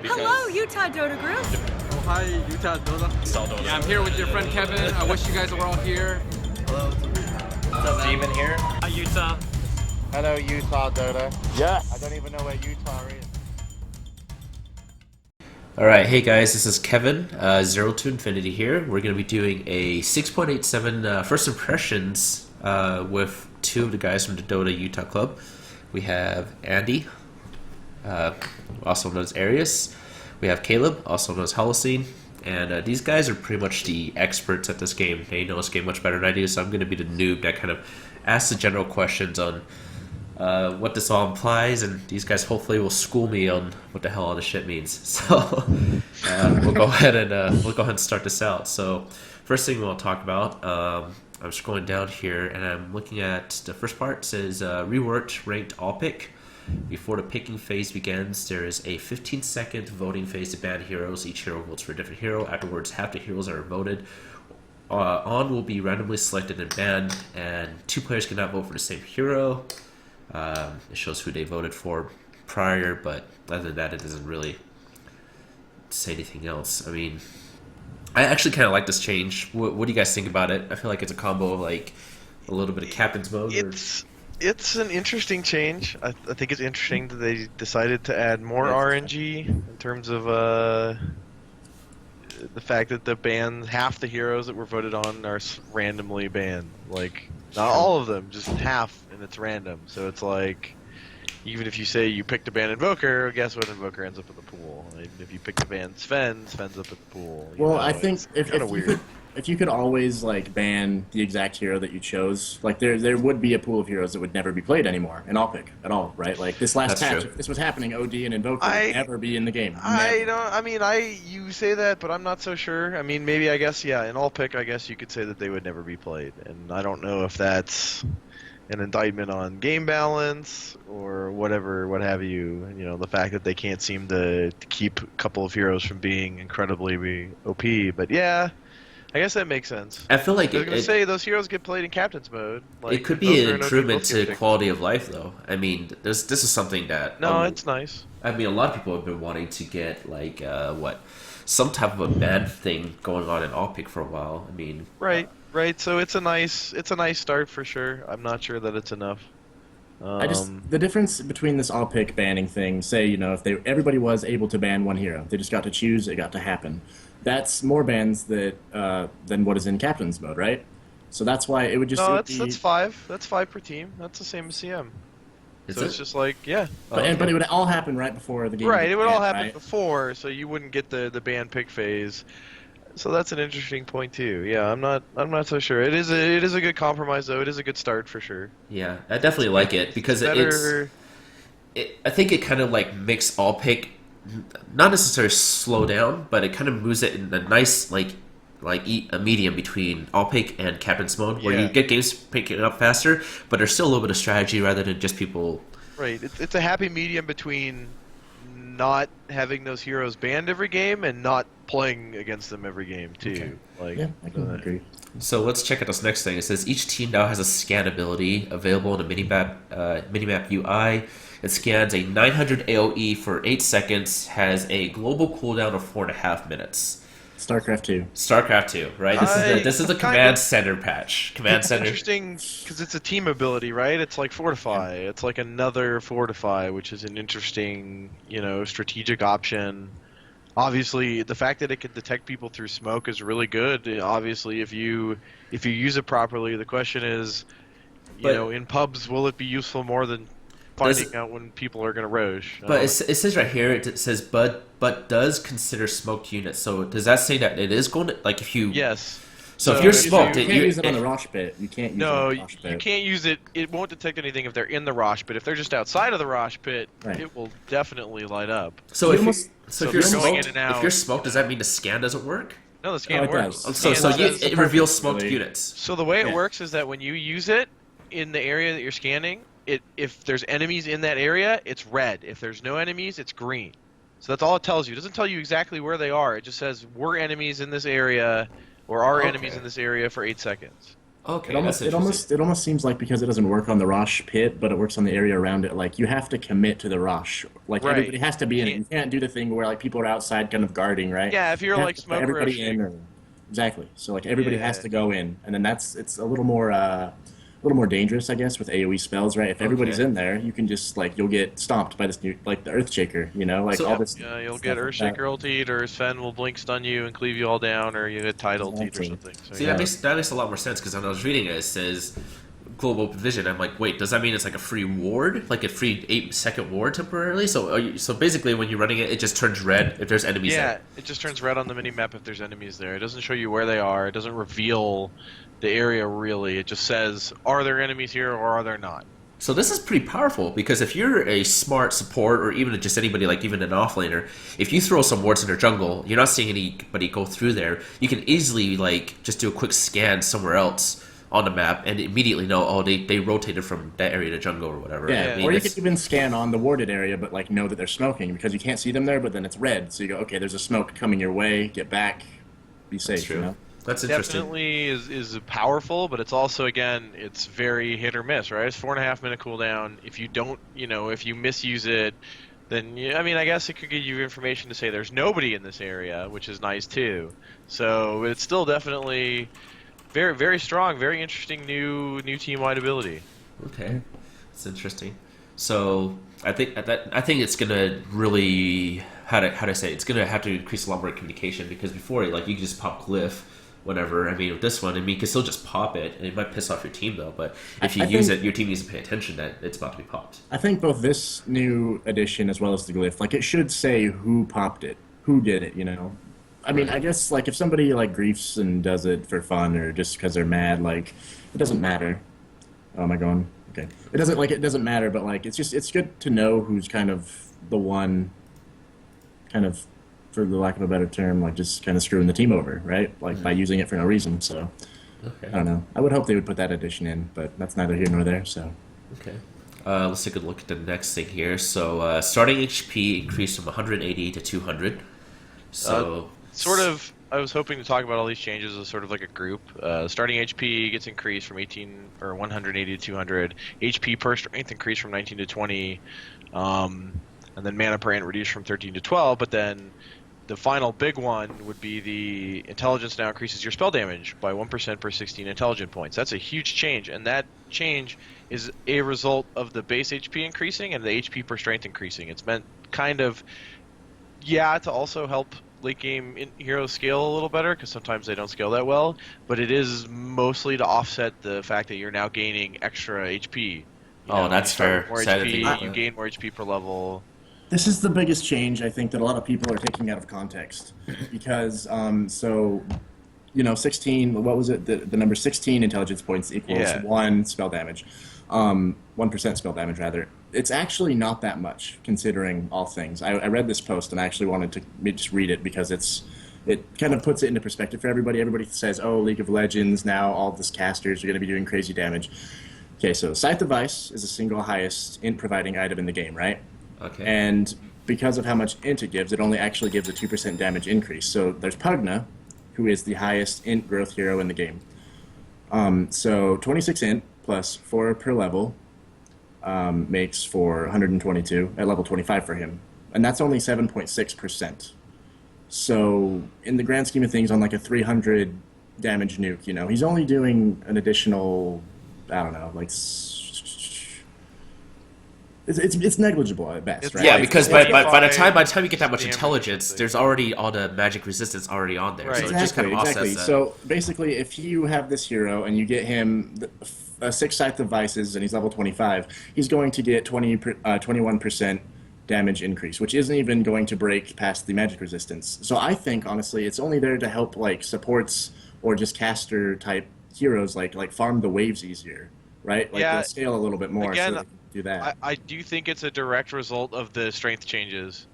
Hello, Utah Dota Group. Oh, hi, Utah Dota. Yeah, I'm here with your friend Kevin. I wish you guys were all here. Hello. What's up, Demon here? Hi, Utah. Hello, Utah Dota. Yes. I don't even know where Utah is. Alright, hey guys, this is Kevin, Zero to Infinity here. We're going to be doing a 6.87 first impressions with two of the guys from the Dota Utah Club. We have Andy, also known as Arius. We have Caleb, also known as Holocene. And these guys are pretty much the experts at this game. They know this game much better than I do, so I'm going to be the noob that kind of asks the general questions on what this all implies, and these guys hopefully will school me on what the hell all this shit means. So we'll go ahead and start this out. So first thing we'll talk about, I'm scrolling down here and I'm looking at the first part. It says reworked ranked all pick. Before the picking phase begins, there is a 15-second voting phase to ban heroes. Each hero votes for a different hero. Afterwards, half the heroes are voted on will be randomly selected and banned, and two players cannot vote for the same hero. It shows who they voted for prior, but other than that, it doesn't really say anything else. I mean, I actually kind of like this change. What do you guys think about it? I feel like it's a combo of like a little bit of captain's mode. It's an interesting change. I think it's interesting that they decided to add more RNG in terms of the fact that half the heroes that were voted on are randomly banned. Like, not all of them, just half, and it's random. So it's like, even if you say you picked a ban Invoker, guess what? Invoker ends up in the pool. And if you picked a ban Sven's up at the pool. Well, I think if you could always like ban the exact hero that you chose, like there would be a pool of heroes that would never be played anymore in all pick at all, right? Like this last patch, if this was happening, OD and Invoker would never be in the game. You say that, but I'm not so sure. I mean, maybe I guess in all pick, I guess you could say that they would never be played, and I don't know if that's an indictment on game balance or whatever, what have you. You know, the fact that they can't seem to keep a couple of heroes from being incredibly OP, but yeah. I guess that makes sense. I feel like I was going to say those heroes get played in captain's mode. Like, it could be an improvement to quality of life, though. I mean, this is something that it's nice. I mean, a lot of people have been wanting to get like some type of a ban thing going on in all pick for a while. I mean, right. So it's a nice start for sure. I'm not sure that it's enough. The difference between this all pick banning thing, say, you know, if everybody was able to ban one hero, they just got to choose, it got to happen. That's more bans than what is in captain's mode, right? So that's why it would just. No, that's 5. That's 5 per team. That's the same as CM. It's just like but it would all happen right before the game. Right, it would all happen before, so you wouldn't get the ban pick phase. So that's an interesting point too. Yeah, I'm not so sure. It is a good compromise though. It is a good start for sure. Yeah, I definitely like it because I think it kind of like makes all pick not necessarily slow down, but it kind of moves it in a nice a medium between all pick and captain's mode, where you get games picking up faster, but there's still a little bit of strategy rather than just people. Right, it's a happy medium between not having those heroes banned every game and not playing against them every game too. Okay. I can agree. So let's check out this next thing. It says each team now has a scan ability available in the minimap UI. It scans a 900 AoE for 8 seconds, has a global cooldown of 4.5 minutes. StarCraft 2. StarCraft 2, right? This is a command center patch. Command center. Interesting because it's a team ability, right? It's like Fortify. Yeah. It's like another Fortify, which is an interesting, strategic option. Obviously, the fact that it can detect people through smoke is really good. Obviously, if you use it properly, the question is, in pubs, will it be useful more than finding out when people are going to roche? But it says right here, it says, but does consider smoked units. So does that say that it is going to, like, if you... Yes. So if you're smoked... You can't use it on the Rosh pit. You can't use it on the Rosh pit. You can't use it. It won't detect anything if they're in the Rosh pit. If they're just outside of the Rosh pit, it will definitely light up. So if you're smoked, does that mean the scan doesn't work? No, the scan works. It reveals smoked units. So the way it works is that when you use it in the area that you're scanning, if there's enemies in that area, it's red. If there's no enemies, it's green. So that's all it tells you. It doesn't tell you exactly where they are. It just says we're enemies in this area, or are enemies in this area for 8 seconds. Okay, It almost that's it almost interesting. it almost seems like because it doesn't work on the Rosh pit, but it works on the area around it. Like you have to commit to the Rosh. Like Right. everybody has to You be in it. can't. You can't do the thing where like people are outside kind of guarding, right? Yeah, if you're You have like to put smoke everybody in, rushing. or exactly. So like everybody has Yeah. to go in, and then it's a little more dangerous, I guess, with AOE spells, right? If everybody's Okay. in there, you can just like you'll get stomped by this new like the Earthshaker, like So all Yep. this Yeah, you'll get stuff like that. Earthshaker ultied, or Sven will blink stun you and cleave you all down, or you get Tide ultied or Exactly. something. So see, yeah. that makes a lot more sense because when I was reading it, it says global open vision. I'm like, wait, does that mean it's like a free ward, like a free 8-second ward temporarily? So so basically, when you're running it, it just turns red if there's enemies Yeah, there. it just turns red on the mini map if there's enemies there. It doesn't show you where they are. It doesn't reveal the area really. It just says, are there enemies here or are there not? So this is pretty powerful because if you're a smart support or even just anybody like even an offlaner, if you throw some wards in their jungle, you're not seeing anybody go through there. You can easily like just do a quick scan somewhere else on the map and immediately know, oh, they rotated from that area to jungle or whatever. Yeah, I mean, or you it's, could even scan on the warded area, but like know that they're smoking because you can't see them there, but then it's red. So you go, okay, there's a smoke coming your way. Get back, be that's safe. true. That's interesting. Definitely is powerful, but it's also again it's very hit or miss, right? It's 4.5 minute cooldown. If you don't, if you misuse it, then I mean, I guess it could give you information to say there's nobody in this area, which is nice too. So it's still definitely very very strong, very interesting new team wide ability. Okay, that's interesting. So I think it's gonna really how to say it? It's gonna have to increase a lot more communication because before like you could just pop glyph whenever. I mean with this one, I mean you can still just pop it and it might piss off your team though. But if you I use think it, your team needs to pay attention that it's about to be popped. I think both this new edition as well as the glyph, like it should say who popped it, who did it. I mean, I guess like if somebody like griefs and does it for fun or just because they're mad, like it doesn't matter. Oh, am I going? Okay. It doesn't matter, but like it's good to know who's kind of the one kind of for the lack of a better term, like just kind of screwing the team over, right? Like by using it for no reason. So Okay. I don't know. I would hope they would put that addition in, but that's neither here nor there. So Okay. Let's take a look at the next thing here. So starting HP increased from 180 to 200. So Sort of, I was hoping to talk about all these changes as sort of like a group. Starting HP gets increased from 180 to 200. HP per strength increased from 19 to 20. And then mana per int reduced from 13 to 12. But then the final big one would be the intelligence now increases your spell damage by 1% per 16 intelligent points. That's a huge change, and that change is a result of the base HP increasing and the HP per strength increasing. It's meant kind of, to also help late game heroes scale a little better because sometimes they don't scale that well, but it is mostly to offset the fact that you're now gaining extra HP. that's you start fair. with more Sad to think HP, about you that. gain more HP per level. this is the biggest change I think that a lot of people are taking out of context because 16. What was it? The number 16 intelligence points equals Yeah. 1 spell damage, 1% spell damage rather. It's actually not that much considering all things. I read this post and I actually wanted to just read it because it kind of puts it into perspective for everybody. Everybody says, "Oh, League of Legends now all this casters are going to be doing crazy damage." Okay, so Scythe of Ice is the single highest int providing item in the game, right? Okay. And because of how much int it gives, it only actually gives a 2% damage increase. So there's Pugna, who is the highest int growth hero in the game. So 26 int plus 4 per level makes for 122 at level 25 for him. And that's only 7.6%. So in the grand scheme of things, on like a 300 damage nuke, he's only doing an additional, I don't know, like it's negligible at best, right? Yeah, because by the 85 time you get that much damage, intelligence, something. there's already all the magic resistance already on there. Right. So it just kind of offsets that. So basically, if you have this hero and you get him 6 Scythe of Vices and he's level 25, he's going to get 21% damage increase, which isn't even going to break past the magic resistance. So I think honestly, it's only there to help like supports or just caster type heroes like farm the waves easier, right? Like Yeah, they'll scale a little bit more again, so they can do that. I do think it's a direct result of the strength changes,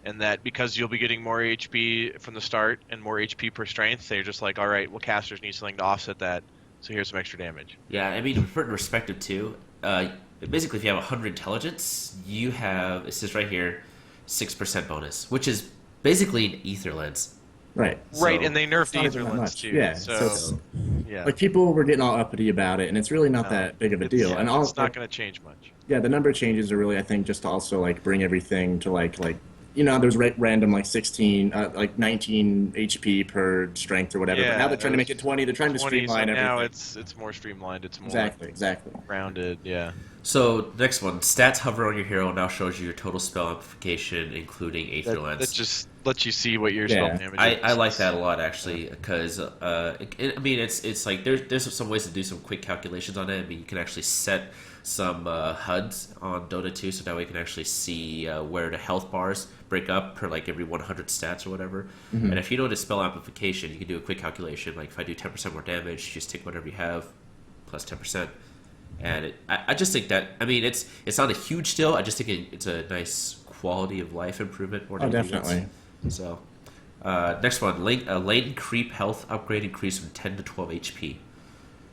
and that because you'll be getting more HP from the start and more HP per strength, they're just like, all right, well, casters need something to offset that, so here's some extra damage. Yeah, I mean, for perspective too, basically if you have 100 intelligence, you have, it says right here, 6% bonus, which is basically an ether lens. Right. Right, So- and they nerfed It's not even Ether that Lens much. too. Yeah. So, Yeah. Like people were getting all uppity about it, and it's really not that big of a deal. And all it's not going to change much. yeah, the number of changes are really, I think, just to also like bring everything to you know, there's random like 16, like 19 HP per strength or whatever. Yeah, but now they're trying to it was make it 20. They're trying to 20, streamline so everything. now it's more streamlined. It's more Exactly. rounded. Yeah. So next one, stats hover on your hero now shows you your total spell amplification, including Aether Lens. That just lets you see what your spell damage is. I like that a lot actually because I mean it's like there's some ways to do some quick calculations on it. I mean you can actually set some HUDs on Dota 2 so that way you can actually see where the health bars break up per like every 100 stats or whatever. And if you know the spell amplification, you can do a quick calculation. Like if I do 10% more damage, just take whatever you have plus 10%. And I just think that, I mean, it's not a huge deal. I just think it's a nice quality of life improvement more than anything else. Definitely. So, next one, lane creep health upgrade increase from 10 to 12 HP.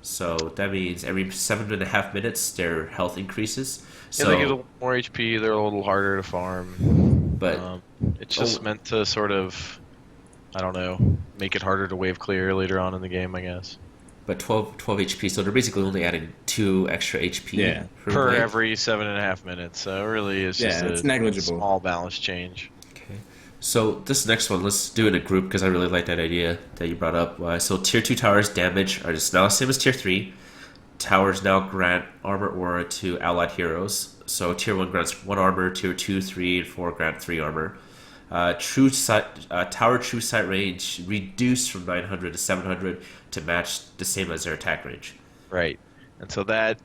So that means every 7.5 minutes their health increases. So they get a little more HP. They're a little harder to farm. But it's just meant to sort of, I don't know, make it harder to wave clear later on in the game, I guess. But 12 HP, so they're basically only adding 2 extra HP per every 7.5 minutes. So it really is just it's a negligible. small balance change. Okay. So this next one, let's do it in a group because I really like that idea that you brought up. So tier 2 towers damage are just now the same as tier 3. Towers now grant armor aura to allied heroes. So tier 1 grants 1 armor, tier 2, 3, and 4 grant 3 armor. Tower true sight range reduced from 900 to 700 to match the same as their attack range. Right, and so that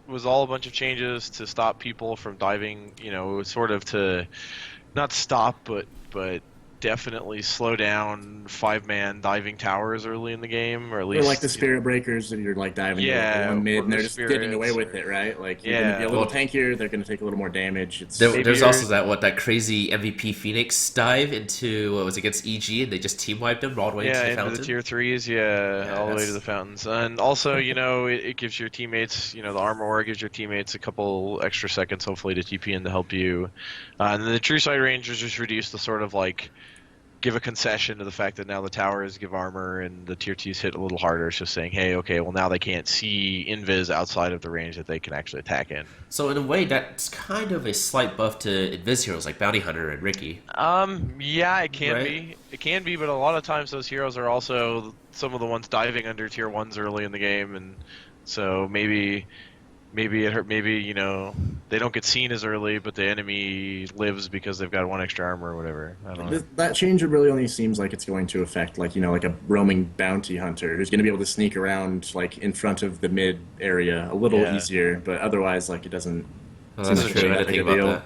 was all a bunch of changes to stop people from diving. You know, sort of to not stop, but definitely slow down 5-man diving towers early in the game, or at least like the spirit breakers that you're like diving one mid, and they're just getting away with it, right? Like you're gonna be a little tankier, they're gonna take a little more damage. There's also that crazy MVP Phoenix dive into what was against EG, and they just team wiped them all the way to the fountain. The tier 3s, all the way to the fountains, and also you know it gives your teammates, you know, the armor aura gives your teammates a couple extra seconds hopefully to TP in to help you, and then the true sight range is just reduced to sort of like give a concession to the fact that now the towers give armor and the tier 2s hit a little harder. It's just saying, hey, okay, well now they can't see invis outside of the range that they can actually attack in. So in a way, that's kind of a slight buff to invis heroes like Bounty Hunter and Ricky. Yeah, it can be. It can be, but a lot of times those heroes are also some of the ones diving under tier 1s early in the game, and so maybe it hurt. Maybe, you know, they don't get seen as early, but the enemy lives because they've got 1 extra armor or whatever. I don't know. That change really only seems like it's going to affect, like, you know, like a roaming bounty hunter who's going to be able to sneak around, like, in front of the mid area a little easier, but otherwise, like, it doesn't. Well, that's true. I didn't think about that.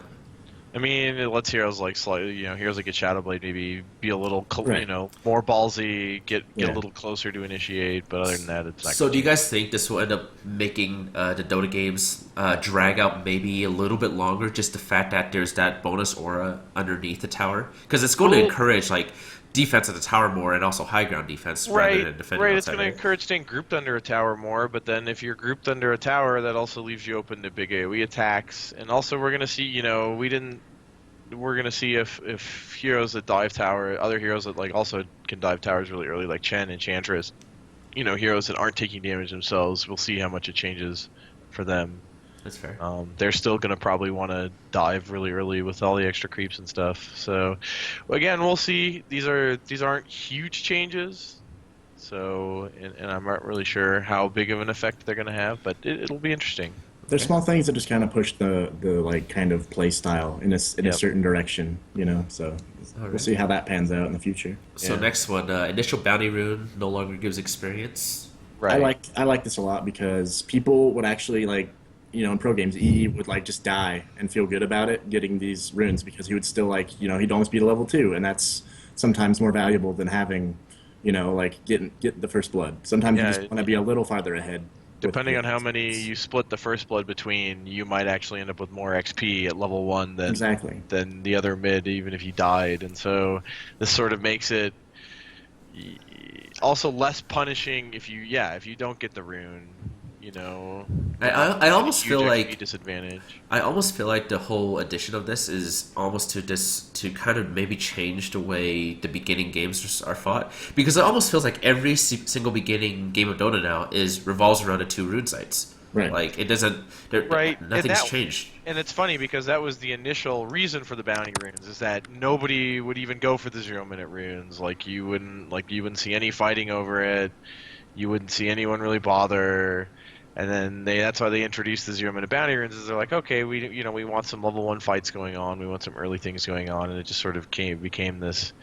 I mean, it lets heroes like slightly, you know, heroes like get Shadowblade maybe be a little, you know, more ballsy, get a little closer to initiate. But other than that, it's not. So, do you guys think this will end up making the Dota games drag out maybe a little bit longer? Just the fact that there's that bonus aura underneath the tower, because it's going to encourage like defense at the tower more and also high ground defense rather than defending. Right, it's going to encourage staying grouped under a tower more, but then if you're grouped under a tower, that also leaves you open to big AoE attacks. And also we're going to see, you know, we're going to see if heroes that dive tower, other heroes that like also can dive towers really early, like Chen and Enchantress, you know, heroes that aren't taking damage themselves, we'll see how much it changes for them. That's fair. They're still going to probably want to dive really early with all the extra creeps and stuff. So, again, we'll see. These aren't huge changes. So, and I'm not really sure how big of an effect they're going to have, but it'll be interesting. There's small things that just kind of push the like kind of play style in a certain direction, you know. So we'll see how that pans out in the future. So next one, initial bounty rune no longer gives experience. Right. I like this a lot because people would actually like, you know, in pro games, EE would like just die and feel good about it, getting these runes, because he would still like, you know, he'd almost beat a level 2, and that's sometimes more valuable than having, you know, like get the first blood. Sometimes you just want to be a little farther ahead. Depending on how many you split the first blood between, you might actually end up with more XP at level 1 than the other mid, even if you died. And so this sort of makes it also less punishing if you don't get the rune. you know, I almost feel huge XP like disadvantage. I almost feel like the whole addition of this is almost to kind of maybe change the way the beginning games are fought, because it almost feels like every single beginning game of Dota now is revolves around the 2 rune sites. Right. Like it doesn't. Right, Nothing's changed. And it's funny because that was the initial reason for the bounty runes, is that nobody would even go for the 0-minute runes. Like you wouldn't see any fighting over it. You wouldn't see anyone really bother. And then that's why they introduced the 0-minute bounty runes. Is they're like, okay, we want some level 1 fights going on. We want some early things going on, and it just sort of became this.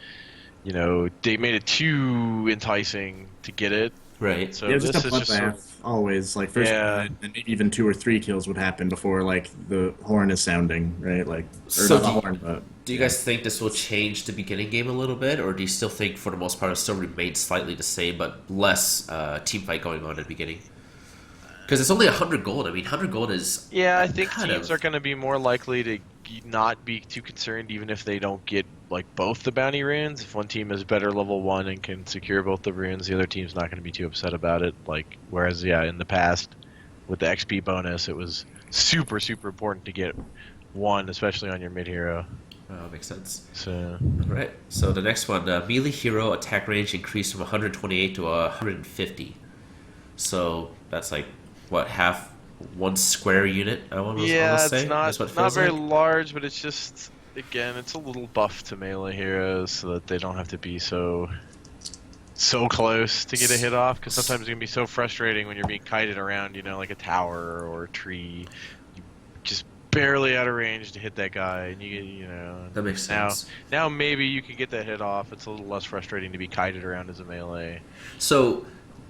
They made it too enticing to get it. Right. So Yeah, it was this just a is just sort bloodbath. of, Always like first, and maybe even 2 or 3 kills would happen before like the horn is sounding, right? Like, or So not the horn, but do you guys think this will change the beginning game a little bit, or do you still think for the most part it still remains slightly the same but less team fight going on at the beginning? Because it's only 100 gold. I mean, 100 gold is I think kind teams of- are going to be more likely to not be too concerned, even if they don't get like both the bounty runes. If one team is better level 1 and can secure both the runes, the other team's not going to be too upset about it. Like, whereas in the past with the XP bonus, it was super important to get 1, especially on your mid hero. makes sense. So Right. So the next one, melee hero attack range increased from 128 to 150. So that's like what, half 1 square unit? I want to say. it's That's what it not feels very like. large, but it's just, again, it's a little buff to melee heroes so that they don't have to be so close to get a hit off, because sometimes it can be so frustrating when you're being kited around, like a tower or a tree. You just barely out of range to hit that guy, and That makes sense. Now maybe you can get that hit off. It's a little less frustrating to be kited around as a melee. So,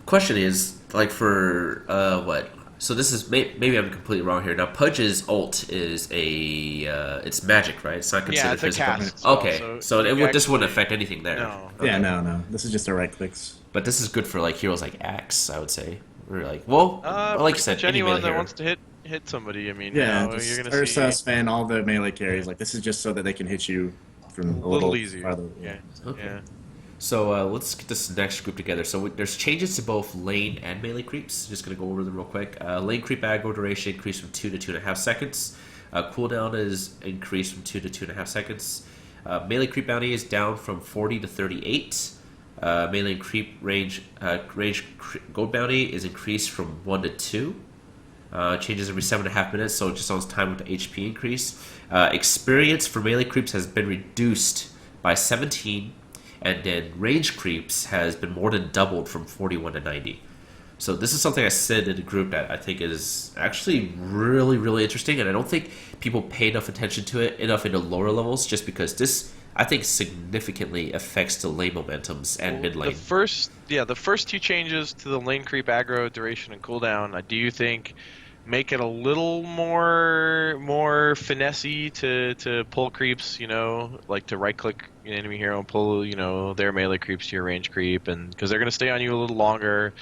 question is, like for what? So this is maybe I'm completely wrong here. Now Pudge's ult is it's magic, right? It's not considered it's a physical. cast spell, Okay, so so you this wouldn't actually- affect anything there. No. Okay. yeah, no. This is just a right clicks. But this is good for like heroes like Axe, I would say. Or like, well, like you said, any anyone melee that hero. wants to hit somebody. I mean, Yeah, you're just gonna Ursa, see Sven, all the melee carries. Like this is just so that they can hit you from a little easier. farther. Yeah. Okay. Yeah. So let's get this next group together. So there's changes to both lane and melee creeps. Just going to go over them real quick. Lane creep aggro duration increased from 2 to 2.5 seconds. Cooldown is increased from 2 to 2.5 seconds. Melee creep bounty is down from 40 to 38. Melee creep range gold bounty is increased from 1 to 2. Changes every 7.5 minutes, so it just on time with the HP increase. Experience for melee creeps has been reduced by 17. And then range creeps has been more than doubled from 41 to 90. So this is something I said in the group that I think is actually really interesting, and I don't think people pay enough attention to it enough in the lower levels, just because this, I think, significantly affects the lane momentums and mid lane. The first 2 changes to the lane creep aggro duration and cooldown, I do think make it a little more finessey to pull creeps, like to right click an enemy hero and pull, their melee creeps to your range creep, and because they're going to stay on you a little longer.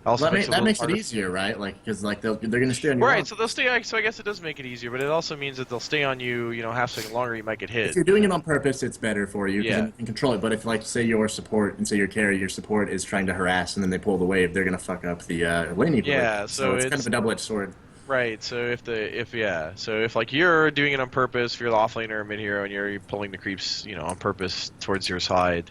Also That makes it easier, right? Like because like they're going to stay on you. Right, longer. so they'll stay. So I guess it does make it easier, but it also means that they'll stay on you, half a second longer. You might get hit. If you're doing it on purpose, it's better for you because Yeah. you can control it. But if, like, say your support and say your carry, your support is trying to harass and then they pull the wave, they're going to fuck up the lane equilibrium. Yeah, so it's kind of a double-edged sword. Right, so if like you're doing it on purpose, if you're the offlaner or mid hero and you're pulling the creeps, on purpose towards your side,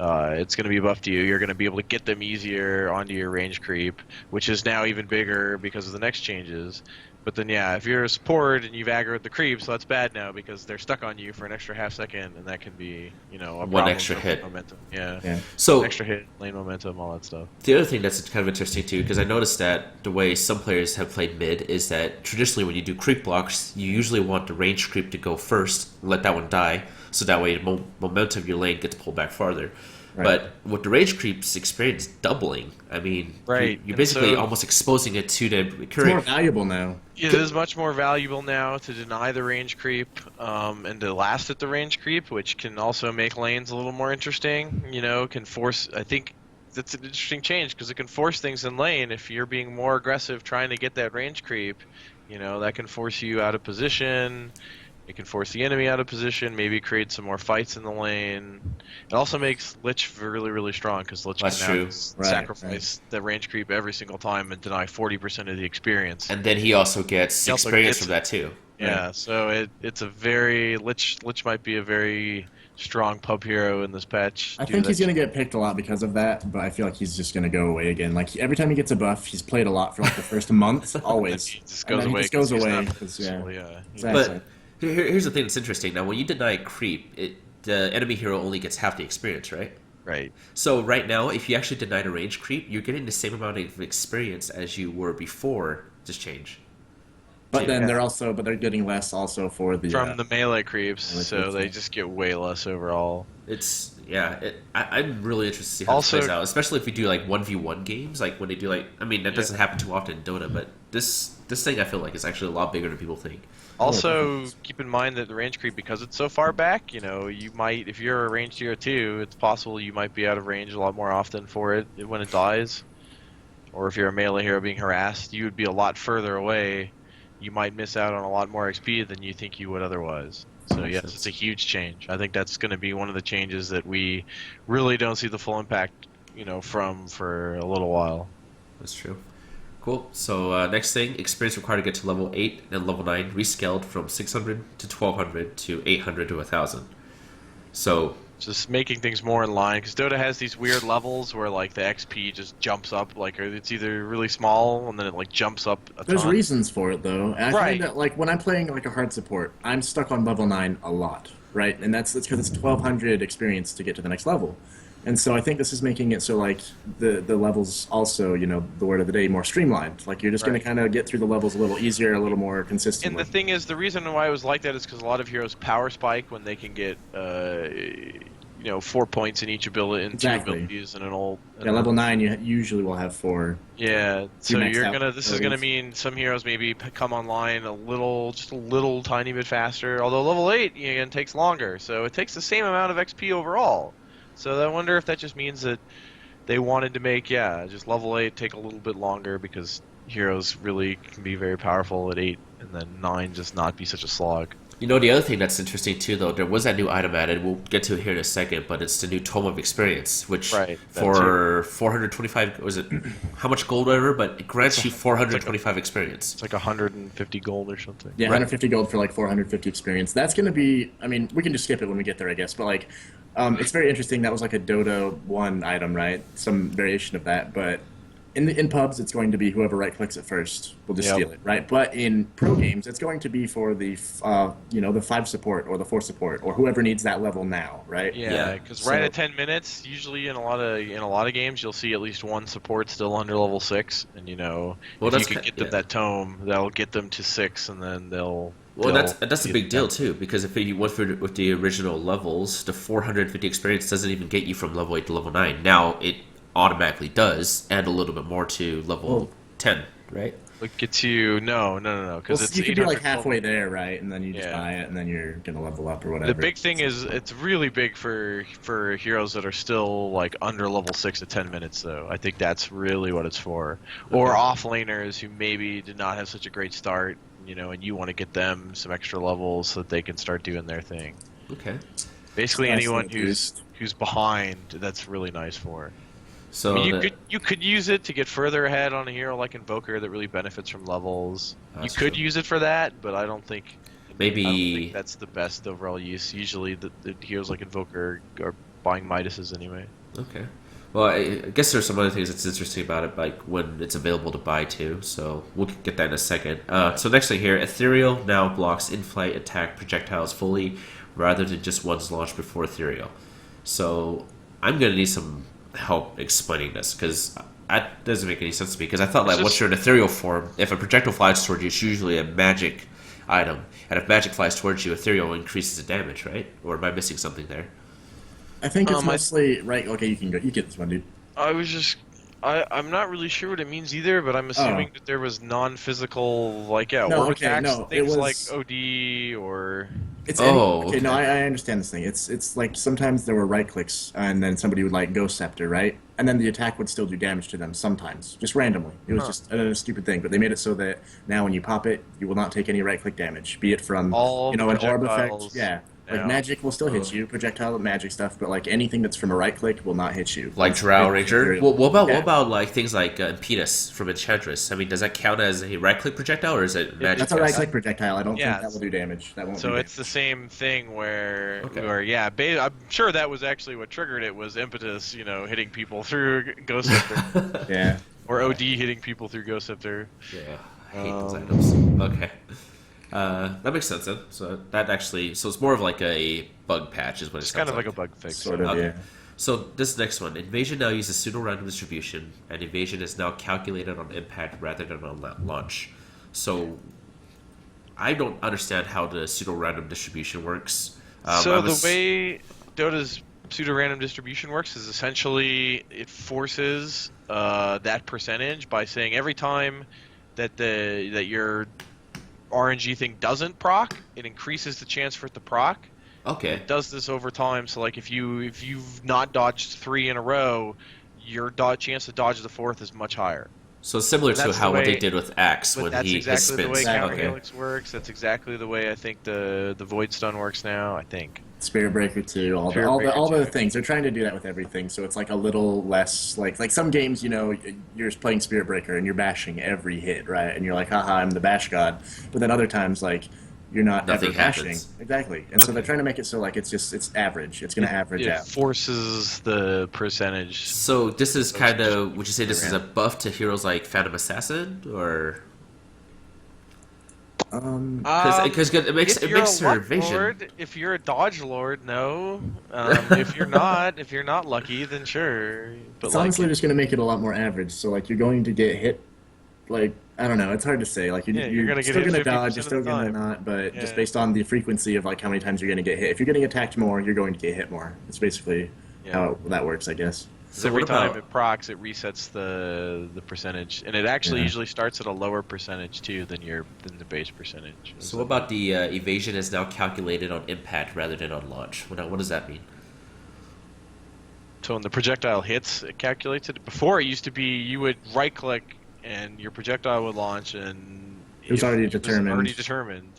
it's going to be buff to you. You're going to be able to get them easier onto your range creep, which is now even bigger because of the next changes. But then, if you're a support and you've aggroed the creeps, so that's bad now because they're stuck on you for an extra half second, and that can be, a problem extra for hit. momentum. Yeah. So Extra hit, lane momentum, all that stuff. the other thing that's kind of interesting too, because I noticed that the way some players have played mid is that traditionally when you do creep blocks, you usually want the range creep to go first, let that one die, so that way the momentum of your lane gets pulled back farther. Right. But with the rage creeps experience doubling, I mean, Right, you're and basically so- almost exposing it to the It's more current. valuable now. It is much more valuable now to deny the range creep and to last at the range creep, which can also make lanes a little more interesting. Can force. I think that's an interesting change because it can force things in lane. If you're being more aggressive trying to get that range creep, that can force you out of position. It can force the enemy out of position, maybe create some more fights in the lane. It also makes Lich really, really strong, because Lich That's can now true. sacrifice the range creep every single time and deny 40% of the experience. And then he also gets He also experience gets from that too. Yeah, so it's a very Lich might be a very strong pub hero in this patch. I think he's going to get picked a lot because of that, but I feel like he's just going to go away again. Like, every time he gets a buff, he's played a lot for like the first month, always. He just And goes then away. He just goes 'cause he's away. not 'Cause, useful, yeah. But here's the thing that's interesting. Now, when you deny creep, the enemy hero only gets half the experience, right? Right. So right now, if you actually denied a range creep, you're getting the same amount of experience as you were before this change. But then they're getting less also for the From the melee creeps, so creeps, they yeah. just get way less overall. I'm really interested to see how Also- this plays out, especially if we do like 1v1 games, like when they do that doesn't happen too often in Dota, but this thing I feel like is actually a lot bigger than people think. Also, keep in mind that the range creep, because it's so far back, you might, if you're a range hero too, it's possible you might be out of range a lot more often for it when it dies. Or if you're a melee hero being harassed, you would be a lot further away. You might miss out on a lot more XP than you think you would otherwise. So yes, it's a huge change. I think that's going to be one of the changes that we really don't see the full impact, from for a little while. That's true. Cool. So next thing, experience required to get to level 8 and level 9 rescaled from 600 to 1200 to 800 to 1000. So Just making things more in line, because Dota has these weird levels where like the XP just jumps up, like it's either really small and then it like jumps up a There's ton. reasons for it though. And I Right. find that like when I'm playing like a hard support, I'm stuck on level 9 a lot, right? And that's because it's 1200 experience to get to the next level. And so I think this is making it so like the levels also, the word of the day, more streamlined. Like you're just going to kind of get through the levels a little easier, a little more consistently. And the thing is, the reason why it was like that is because a lot of heroes power spike when they can get 4 points in each ability, in two abilities, and an ult. Yeah, level 9 you usually will have 4. Yeah, so max you're out gonna. This is gonna mean some heroes maybe come online just a little tiny bit faster. Although level 8 again takes longer, so it takes the same amount of XP overall. So I wonder if that just means that they wanted to make just level 8 take a little bit longer, because heroes really can be very powerful at 8, and then 9 just not be such a slog. the other thing that's interesting too, though, there was that new item added. We'll get to it here in a second, but it's the new Tome of Experience, which for 425, was it how much gold whatever? But it grants you 425 experience. It's like 150 gold or something. Yeah, 150 gold for like 450 experience. That's going to be, I mean, we can just skip it when we get there, I guess, but like, it's very interesting. That was like a Dota 1 item, right? Some variation of that, but in pubs, it's going to be whoever right-clicks it first will just steal it, right? But in pro games, it's going to be for the, the 5 support or the 4 support or whoever needs that level now, right? Yeah, because right at 10 minutes, usually in a lot of games, you'll see at least one support still under level 6, and if you can get them that tome, that'll get them to 6, and then they'll. Well, that's a big deal too, because if you went with the original levels, the 450 experience doesn't even get you from level 8 to level 9. Now it automatically does add a little bit more to level 10, right? It gets you no, because it's you could be like 800 halfway there, right? And then you just buy it, and then you're gonna level up or whatever. The big thing is it's really big for heroes that are still like under level 6 at 10 minutes, though. I think that's really what it's for. Or off-laners who maybe did not have such a great start, and you want to get them some extra levels so that they can start doing their thing. Okay. Basically, anyone who's behind, that's really nice for. So you could use it to get further ahead on a hero like Invoker that really benefits from levels. You could use it for that, but I don't think that's the best overall use. Usually, the heroes like Invoker are buying Midases anyway. Okay. Well, I guess there's some other things that's interesting about it, like when it's available to buy too. So we'll get that in a second. So next thing here, Ethereal now blocks in-flight attack projectiles fully, rather than just ones launched before Ethereal. So I'm gonna need some help explaining this, because that doesn't make any sense to me. Because I thought like once you're in Ethereal form, if a projectile flies towards you, it's usually a magic item, and if magic flies towards you, Ethereal increases the damage, right? Or am I missing something there? I think it's mostly right. Okay, you can go. You get this one, dude. I was just I'm not really sure what it means either, but I'm assuming that there was non-physical, like, No, orb okay, attacks, no, it things like was. OD or... It's Oh, okay. No, okay. I understand this thing. It's like sometimes there were right clicks, and then somebody would like Ghost Scepter, right? And then the attack would still do damage to them sometimes, just randomly. It was just a stupid thing, but they made it so that now when you pop it, you will not take any right click damage, be it from All the an orb effect. projectiles Yeah, like now. magic will still hit you, projectile magic stuff, but like anything that's from a right click will not hit you. Like It's Drow very Ranger. material. Well, what Yeah. about like things like Impetus from Enchantress? I mean, does that count as a right click projectile or is it magic? That's a right click projectile. I don't Yeah, think that will do damage. That won't. So do it's the damage. same thing where, Okay. yeah, I'm sure that was actually what triggered it was Impetus, hitting people through Ghost Scepter, Yeah. or OD hitting people through Ghost Scepter. Yeah, I hate those items. Okay. That makes sense then. So that actually, so it's more of like a bug patch, is what it It's sounds kind of like a like. bug fix. Sort of. Okay. Yeah. So this next one, Invasion now uses pseudo-random distribution, and Invasion is now calculated on impact rather than on launch. So I don't understand how the pseudo-random distribution works. So the way Dota's pseudo-random distribution works is essentially it forces that percentage by saying every time that your RNG thing doesn't proc, it increases the chance for it to proc. Okay. It does this over time, so like if you've not dodged 3 in a row, your chance to dodge the 4th is much higher. So similar to That's how the what they way- did with Axe But when that's he exactly the way spins. Counter Okay. Helix works. That's exactly the way I think the Void Stun works now. I think. Spirit Breaker too, all Spirit the Breaker all the too. things they're trying to do that with everything. So it's like a little less like some games, you're playing Spirit Breaker and you're bashing every hit, right? And you're like, haha, I'm the bash god. But then other times, like you're not Nothing ever bashing. happens. Exactly, and so they're trying to make it so like it's average. It's going to average It out. forces the percentage. So this is kind of, would you say this is a around. buff to heroes like Phantom Assassin, or because it makes If you're a her luck vision? lord, if you're a dodge lord, no. If you're not lucky, then sure. But It's like, honestly just going to make it a lot more average. So like you're going to get hit, like I don't know. It's hard to say. Like Yeah, you're you're gonna get still hit going to 50% dodge. You're of still the going to time. not. But Yeah. just based on the frequency of like how many times you're going to get hit. If you're getting attacked more, you're going to get hit more. It's basically how that works, I guess. So every what time about it procs, it resets the percentage, and it actually Yeah. usually starts at a lower percentage too than the base percentage. so what about the evasion is now calculated on impact rather than on launch? What does that mean? So when the projectile hits, it calculates it. Before it used to be you would right click and your projectile would launch, and It was already determined.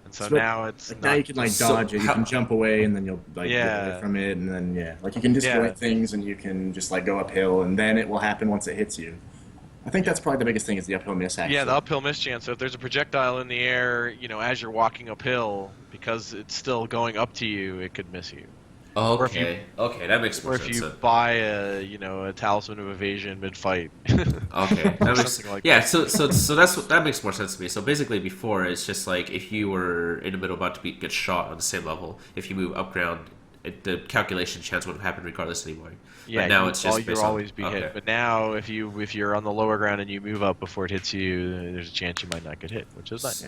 And so So, now it's Like, not. now you can like So dodge it. You how- can jump away, and then you'll like get Yeah. away from it, and then like you can destroy Yeah. things, and you can just like go uphill, and then it will happen once it hits you. I think that's probably the biggest thing is the uphill miss. Actually. Yeah, the uphill miss chance. So if there's a projectile in the air, as you're walking uphill, because it's still going up to you, it could miss you. Or if you- Okay, that makes Or more if sense. you buy a talisman of evasion mid-fight. Okay, that makes Something like yeah. that. So that makes more sense to me. So basically, before it's just like if you were in the middle about to get shot on the same level, if you move up ground, the calculation chance wouldn't happen regardless anymore. Yeah, but now it's just you'll based on- always be okay. hit. But now, if you're on the lower ground and you move up before it hits you, there's a chance you might not get hit, which is nice.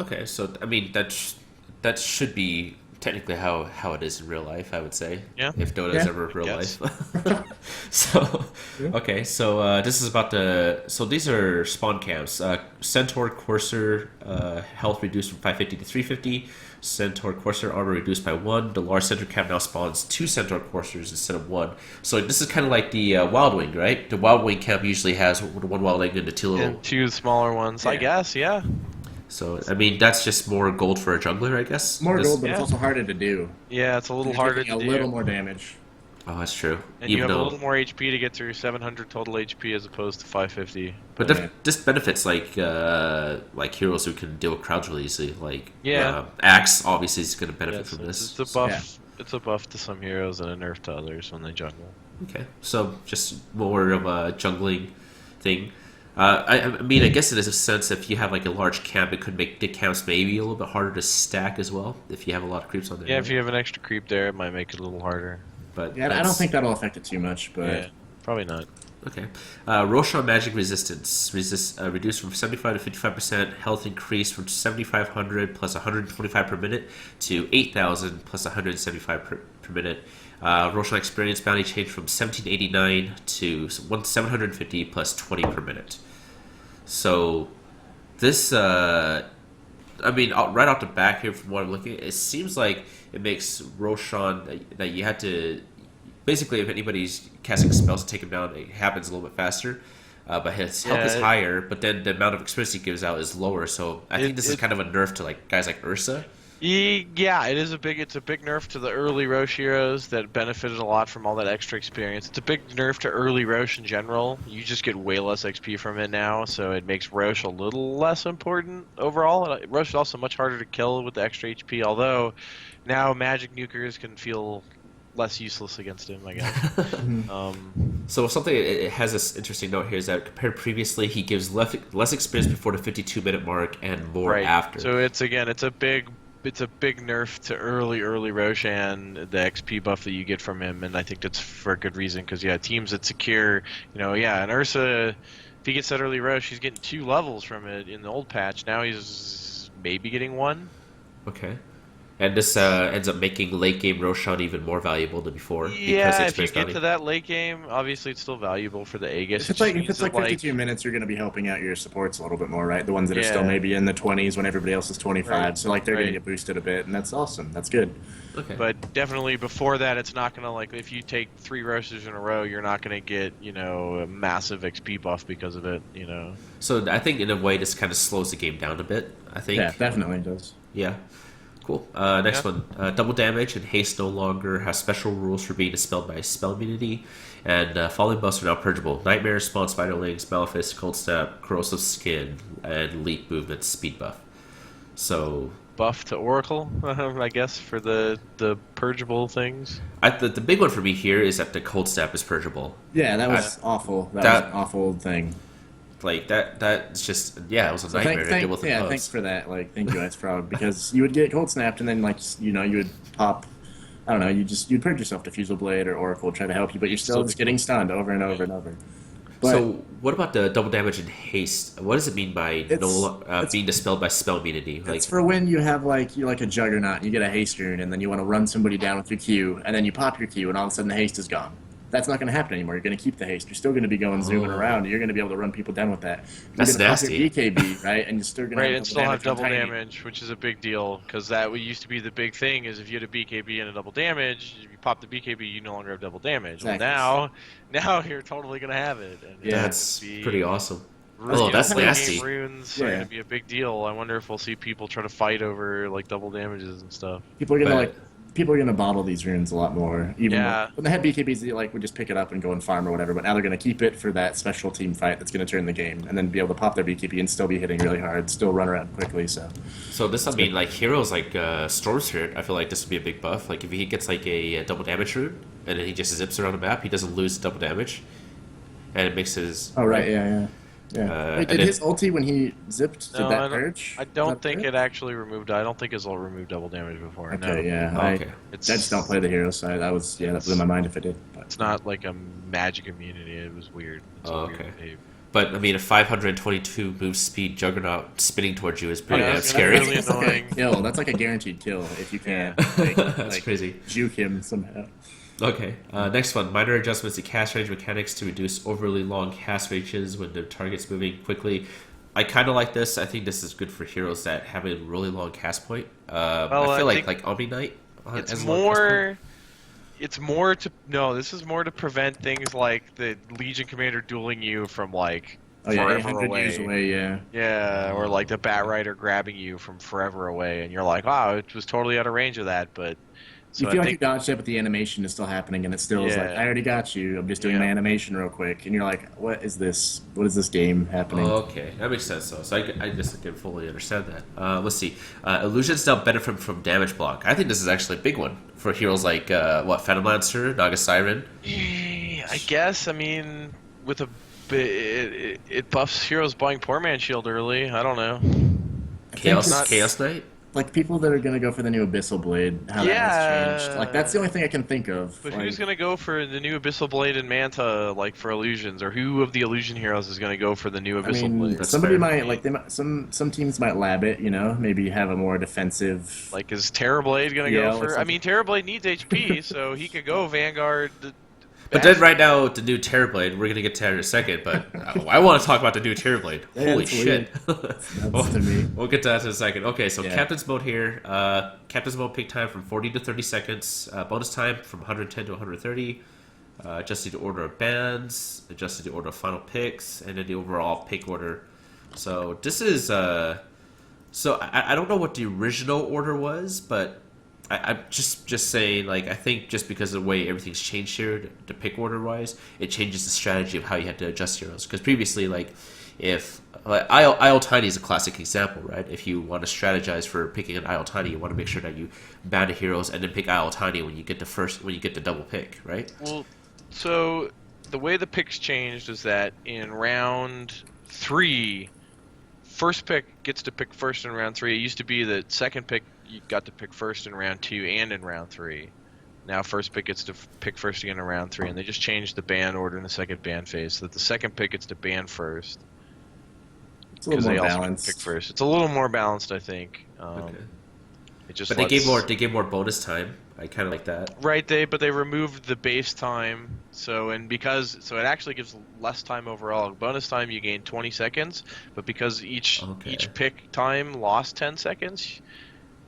Okay, so I mean that should be technically how it is in real life, I would say. Yeah. If Dota is Yeah, ever real guess. life. So okay, so this is about so these are spawn camps. Centaur Courser health reduced from 550 to 350. Centaur Courser armor reduced by 1. The large Centaur camp now spawns 2 Centaur Coursers instead of 1. So this is kind of like the Wild Wing, right? The Wild Wing camp usually has 1 Wild Wing and the 2 little. And 2 smaller ones, I Yeah. guess. Yeah. So I mean that's just more gold for a jungler, I guess. More This- gold, but Yeah. it's also harder to do. Yeah, it's a little You're harder taking to a do. little more damage. Oh, that's true. And you Even have a though, little more HP to get through 700 total HP as opposed to 550. but Yeah. this benefits like heroes who can deal with crowds really easily. Like Yeah. Axe obviously is going to benefit Yes, from this. it's a buff. It's a buff to some heroes and a nerf to others when they jungle. Okay, so just more of a jungling thing. I mean, I guess in a sense, if you have like a large camp, it could make the camps maybe a little bit harder to stack as well if you have a lot of creeps on there. Yeah, right? if you have an extra creep there, it might make it a little harder. But Yeah, I don't that's- think that'll affect it too much, but Yeah, probably not. Okay. Roshan magic resistance reduced from 75 to 55%. Health increased from 7,500 plus 125 per minute to 8,000 plus 175 per minute. Roshan experience bounty changed from 1789 to 750 plus 20 per minute. So this, I mean, right off the back here, from what I'm looking at, it seems like it makes Roshan that you had to basically, if anybody's casting spells to take him down, it happens a little bit faster. But his health is higher, but then the amount of experience he gives out is lower. So I think this is kind of a nerf to like guys like Ursa. Yeah, it's a big nerf to the early Roche heroes that benefited a lot from all that extra experience. It's a big nerf to early Roche in general. You just get way less XP from it now, so it makes Roche a little less important overall. Roche is also much harder to kill with the extra HP, although now magic nukers can feel less useless against him, I guess. So something it has this interesting note here is that compared previously, he gives less experience before the 52-minute mark and more after. So it's a big nerf to early Roshan, the XP buff that you get from him, and I think that's for a good reason because teams that secure, and Ursa, if he gets that early Roche, he's getting 2 levels from it in the old patch. Now he's maybe getting 1. Okay. And this ends up making late game Roshan even more valuable than before. Yeah, if you get to that late game, obviously it's still valuable for the Aegis. If it's like 52 minutes, you're going to be helping out your supports a little bit more, right? The ones that are still maybe in the 20s when everybody else is 25. Right. So they're going to get boosted a bit, and that's awesome. That's good. Okay. But definitely before that, it's not going to, if you take 3 Roshers in a row, you're not going to get, a massive XP buff because of it, So I think in a way this kind of slows the game down a bit, I think. Yeah, definitely does. Yeah. Cool. Next one. Double damage and haste no longer have special rules for being dispelled by spell immunity, and falling buffs are now purgeable. Nightmare, Spawn, Spiderlings, Malefice, Cold Snap, Corrosive Skin, and Leap Movement speed buff. So buff to Oracle, I guess, for the purgeable things. The big one for me here is that the Cold Snap is purgeable. Yeah, that was awful. That was an awful thing. Like that's just it was a nightmare to deal with. Thanks for that. Thank you, Ice Frog, because you would get cold snapped and then you would pop. I don't know. You'd purge yourself to Fusel Blade or Oracle try to help you, but you're still just getting stunned over and over and over. But so what about the double damage and haste? What does it mean by being dispelled by spell immunity? It's for when you have you're like a juggernaut, and you get a haste rune, and then you want to run somebody down with your Q, and then you pop your Q, and all of a sudden the haste is gone. That's not going to happen anymore. You're going to keep the haste. You're still going to be going zooming around. And you're going to be able to run people down with that. That's nasty. Your BKB, right? And you're still going to have double damage, which is a big deal because that used to be the big thing. Is if you had a BKB and a double damage, if you pop the BKB, you no longer have double damage. Exactly. Well, now you're totally going to have it. And that's pretty awesome. That's nasty. Runes are going to be a big deal. I wonder if we'll see people try to fight over double damages and stuff. People are going to bottle these runes a lot more. Even when they had BKBs, they would just pick it up and go and farm or whatever. But now they're going to keep it for that special team fight that's going to turn the game, and then be able to pop their BKB and still be hitting really hard, still run around quickly. So this, heroes like Storm Spirit, I feel like this would be a big buff. Like if he gets a double damage rune and then he just zips around the map, he doesn't lose double damage, and it makes his. Oh right, yeah. Wait, did his ulti when he zipped? Did that purge? I don't think it actually removed. I don't think his ult removed double damage before. Okay, no. yeah. I just don't play the hero side. That blew my mind if it did. But. It's not like a magic immunity. It was weird. Okay. But a 522 move speed Juggernaut spinning towards you is pretty scary. Really annoying. Kill. That's like a guaranteed kill if you can. That's crazy. Juke him somehow. Okay, next one. Minor adjustments to cast range mechanics to reduce overly long cast ranges when the target's moving quickly. I kind of like this. I think this is good for heroes that have a really long cast point. I feel like Omni Knight. This is more to prevent things like the Legion Commander dueling you from forever away. Yeah, or the Bat Rider grabbing you from forever away, and you're like, wow, it was totally out of range of that, but. So you feel like you dodged it, but the animation is still happening, and it still is I already got you. I'm just doing my animation real quick, and you're like, what is this? What is this game happening? Okay, that makes sense. So I just can fully understand that. Let's see. Illusions now benefit from damage block. I think this is actually a big one for heroes like Phantom Lancer, Naga Siren. I guess. With it buffs heroes buying Poor Man Shield early. I don't know. Chaos Knight. like people that are gonna go for the new Abyssal Blade, how that has changed. Like that's the only thing I can think of. But like, who's gonna go for the new Abyssal Blade and Manta, like for illusions, or who of the illusion heroes is gonna go for the new I Abyssal mean, Blade? That's somebody fair. might like they might, some teams might lab it, you know, maybe have a more defensive. Like, is Terrorblade gonna Yeah, go like for? I mean, Terrorblade needs HP, so he could go Vanguard. But then right now, the new Terrorblade, we're gonna get to that in a second, but I want to talk about the new Terrorblade. Yeah, Holy it's shit. That's to me. We'll get to that in a second. Okay, so Yeah. Captain's Mode here. Captain's Mode pick time from 40 to 30 seconds. Bonus time from 110 to 130. Adjusting the order of bands, adjusting the order of final picks, and then the overall pick order. So this is... so I don't know what the original order was, but... I'm just saying, like, I think just because of the way everything's changed here, the pick order wise, it changes the strategy of how you have to adjust heroes. Because previously, like, if like, Isle Tiny is a classic example, right? If you want to strategize for picking an Isle Tiny, you want to make sure that you ban the heroes and then pick Isle Tiny when you get the double pick, right? Well, so the way the picks changed is that in round 3, first pick gets to pick first in round 3. It used to be that second pick you got to pick first in round 2 and in round 3. Now first pick gets to pick first again in round 3, and they just changed the ban order in the second ban phase so that the second pick gets to ban first. It's a little They more also balanced. pick first. It's a little more balanced, I think. Okay. It just But they gave more bonus time. I kind of like that. Right, but they removed the base time, so it actually gives less time overall. Bonus time you gain 20 seconds, but because each pick time lost 10 seconds,